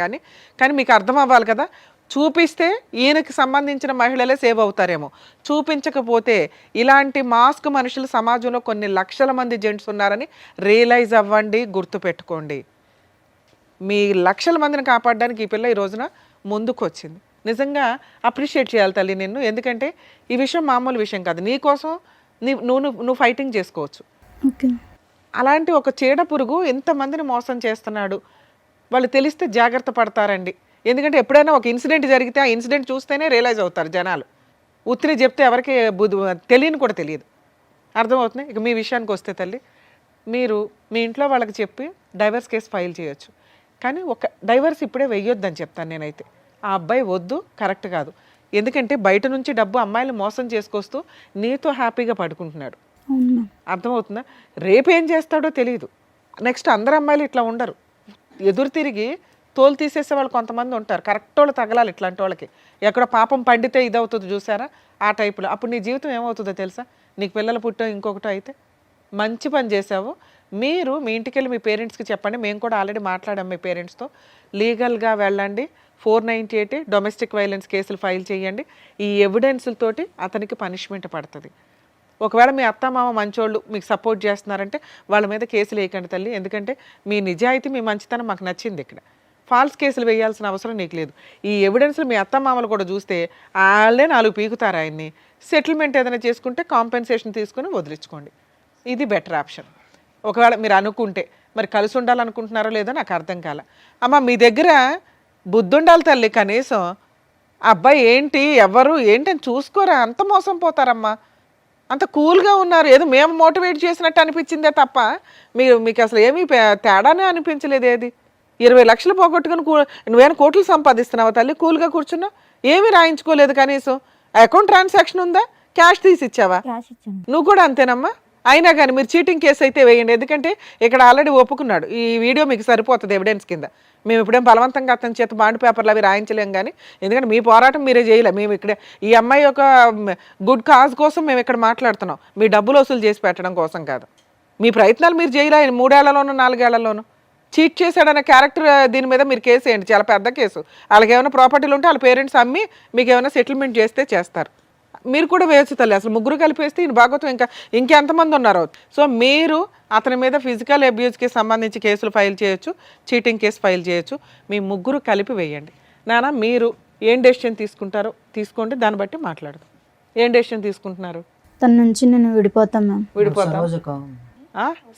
కానీ మీకు అర్థం అవ్వాలి కదా, చూపిస్తే ఈయనకి సంబంధించిన మహిళలే సేవ్ అవుతారేమో, చూపించకపోతే ఇలాంటి మాస్క్ మనుషులు సమాజంలో కొన్ని లక్షల మంది జెంట్స్ ఉన్నారని రియలైజ్ అవ్వండి, గుర్తుపెట్టుకోండి. మీ లక్షల మందిని కాపాడడానికి ఈ పిల్ల ఈ రోజున ముందుకు వచ్చింది. నిజంగా అప్రిషియేట్ చేయాలి తల్లి నిన్ను. ఎందుకంటే ఈ విషయం మామూలు విషయం కాదు. నీ కోసం నువ్వు ఫైటింగ్ చేసుకోవచ్చు. ఓకే. అలాంటి ఒక చీడ పురుగు ఎంతమందిని మోసం చేస్తున్నాడు, వాళ్ళు తెలిస్తే జాగ్రత్త పడతారండి. ఎందుకంటే ఎప్పుడైనా ఒక ఇన్సిడెంట్ జరిగితే ఆ ఇన్సిడెంట్ చూస్తేనే రియలైజ్ అవుతారు జనాలు. ఉత్తిని చెప్తే ఎవరికి తెలియని కూడా తెలియదు. అర్థమవుతుంది. ఇక మీ విషయానికి వస్తే తల్లి, మీరు మీ ఇంట్లో వాళ్ళకి చెప్పి డైవర్స్ కేసు ఫైల్ చేయొచ్చు. కానీ ఒక డైవర్స్ ఇప్పుడే వెయ్యొద్దని చెప్తాను నేనైతే. ఆ అబ్బాయి వద్దు, కరెక్ట్ కాదు. ఎందుకంటే బయట నుంచి డబ్బు అమ్మాయిలు మోసం చేసుకొస్తూ నీతో హ్యాపీగా పడుకుంటున్నాడు. అవును మ్యామ్. అర్థమవుతుందా? రేపు ఏం చేస్తాడో తెలియదు. నెక్స్ట్ అందరు అమ్మాయిలు ఇట్లా ఉండరు. ఎదురు తిరిగి తోలు తీసేసే వాళ్ళు కొంతమంది ఉంటారు. కరెక్ట్ వాళ్ళు తగలాలి ఇట్లాంటి వాళ్ళకి. ఎక్కడో పాపం పండితే ఇదవుతుంది చూసారా, ఆ టైపులో. అప్పుడు నీ జీవితం ఏమవుతుందో తెలుసా? నీకు పిల్లలు పుట్టో ఇంకొకటో అయితే. మంచి పని చేసావు. మీరు మీ ఇంటికి వెళ్ళి మీ పేరెంట్స్కి చెప్పండి. మేము కూడా ఆల్రెడీ మాట్లాడాం మీ పేరెంట్స్తో. లీగల్గా వెళ్ళండి. 498 డొమెస్టిక్ వైలెన్స్ కేసులు ఫైల్ చేయండి. ఈ ఎవిడెన్స్లతోటి అతనికి పనిష్మెంట్ పడుతుంది. ఒకవేళ మీ అత్తమామ మంచోళ్ళు మీకు సపోర్ట్ చేస్తున్నారంటే వాళ్ళ మీద కేసులు వేయకండి తల్లి. ఎందుకంటే మీ నిజాయితీ, మీ మంచితనం మాకు నచ్చింది. ఇక్కడ ఫాల్స్ కేసులు వేయాల్సిన అవసరం నీకు లేదు. ఈ ఎవిడెన్స్లు మీ అత్తమామలు కూడా చూస్తే వాళ్ళే 4 పీకుతారు ఆయన్ని. సెటిల్మెంట్ ఏదైనా చేసుకుంటే కాంపెన్సేషన్ తీసుకుని వదిలించుకోండి. ఇది బెటర్ ఆప్షన్. ఒకవేళ మీరు అనుకుంటే, మరి కలిసి ఉండాలనుకుంటున్నారో లేదో నాకు అర్థం కాల. అమ్మ మీ దగ్గర బుద్ధి ఉండాలి తల్లి కనీసం. అబ్బాయి ఏంటి ఎవరు ఏంటి అని చూసుకోరా. అంత మోసం పోతారమ్మా. అంత కూల్గా ఉన్నారు. ఏదో మేము మోటివేట్ చేసినట్టు అనిపించిందే తప్ప మీకు అసలు ఏమీ తేడానే అనిపించలేదు. ఏది 20 లక్షలు పోగొట్టుకుని నువ్వేమైనా కోట్లు సంపాదిస్తున్నావా తల్లి? కూల్గా కూర్చున్నావు, ఏమీ రాయించుకోలేదు. కనీసం అకౌంట్ ట్రాన్సాక్షన్ ఉందా? క్యాష్ తీసి ఇచ్చావా? నువ్వు కూడా అంతేనమ్మా. అయినా కానీ మీరు చీటింగ్ కేసు అయితే వేయండి. ఎందుకంటే ఇక్కడ ఆల్రెడీ ఒప్పుకున్నాడు. ఈ వీడియో మీకు సరిపోతుంది ఎవిడెన్స్ కింద. మేము ఇప్పుడేం బలవంతంగా అతని చేత బాండ్ పేపర్లు అవి రాయించలేం. కానీ ఎందుకంటే మీ పోరాటం మీరే చేయలే. మేము ఇక్కడ ఈ అమ్మాయి యొక్క గుడ్ కాజ్ కోసం మేము ఇక్కడ మాట్లాడుతున్నాం. మీ డబ్బులు వసూలు చేసి పెట్టడం కోసం కాదు. మీ ప్రయత్నాలు మీరు చేయలే. 3 ఏళ్లలోనూ 4 ఏళ్లలోనూ చీట్ చేశాడన్న క్యారెక్టర్ దీని మీద మీరు కేసు వేయండి. చాలా పెద్ద కేసు. వాళ్ళకి ఏమైనా ప్రాపర్టీలు ఉంటే వాళ్ళ పేరెంట్స్ అమ్మి మీకు ఏమైనా సెటిల్మెంట్ చేస్తే చేస్తారు. మీరు కూడా వేయచ్చు తల్లి. అసలు ముగ్గురు కలిపేస్తే ఈ భాగవతం ఇంకెంతమంది ఉన్నారు. సో మీరు అతని మీద ఫిజికల్ అబ్యూస్కి సంబంధించి కేసులు ఫైల్ చేయొచ్చు, చీటింగ్ కేసు ఫైల్ చేయొచ్చు. మీ ముగ్గురు కలిపి వేయండి. నాన్న మీరు ఏం డెసిషన్ తీసుకుంటారో తీసుకోండి. దాన్ని బట్టి మాట్లాడదాం. ఏం డెసిషన్ తీసుకుంటున్నారు? తన నుంచి నేను విడిపోతాను మ్యామ్. విడిపోతాం. సరోజ కావాలి.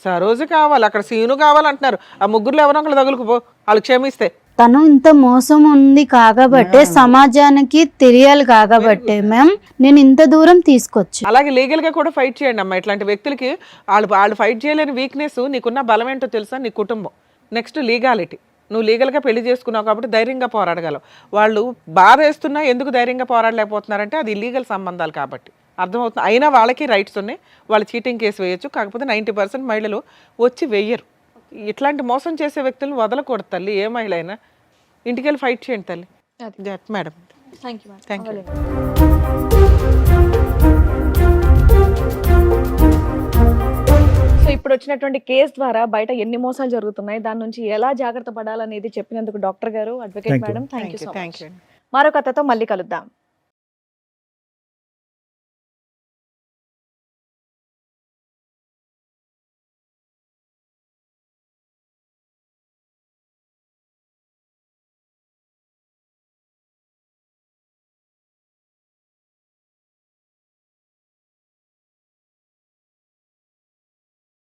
సరోజు కావాలి, అక్కడ సీను కావాలంటున్నారు. ఆ ముగ్గురులో ఎవరో ఒకళ్ళు తగులుకుపో, వాళ్ళు క్షమిస్తే. తను ఇంత మోసం ఉంది కాకబట్టే సమాజానికి తెలియాలి కాకబట్టే మ్యామ్ నేను ఇంత దూరం తీసుకొచ్చి. అలాగే లీగల్ గా కూడా ఫైట్ చేయండి అమ్మా. ఇట్లాంటి వ్యక్తులకి వాళ్ళు ఫైట్ చేయలేని వీక్నెస్ నీకున్న బలం ఏంటో తెలుసా? నీ కుటుంబం. Next legality. నువ్వు లీగల్గా పెళ్లి చేసుకున్నావు కాబట్టి ధైర్యంగా పోరాడగలవు. వాళ్ళు బాధ వేస్తున్నా ఎందుకు ధైర్యంగా పోరాడలేకపోతున్నారంటే అది ఇల్లీగల్ సంబంధాలు కాబట్టి. అర్థమవుతుంది. అయినా వాళ్ళకి రైట్స్ ఉన్నాయి. వాళ్ళు చీటింగ్ కేసు వేయచ్చు. కాకపోతే 90% మహిళలు వచ్చి వెయ్యరు. ఇట్లాంటి మోసం చేసే వ్యక్తులను వదలకూడదు తల్లి. ఏ మహిళ అయినా ఇంటికి వెళ్ళి ఫైట్ చేయండి తల్లి. Madam thank you. సో ఇప్పుడు వచ్చినటువంటి కేసు ద్వారా బయట ఎన్ని మోసాలు జరుగుతున్నాయి, దాని నుంచి ఎలా జాగ్రత్త పడాలనేది చెప్పినందుకు డాక్టర్ గారు, advocate madam, thank you so much. మరొక కథతో మళ్ళీ కలుద్దాం.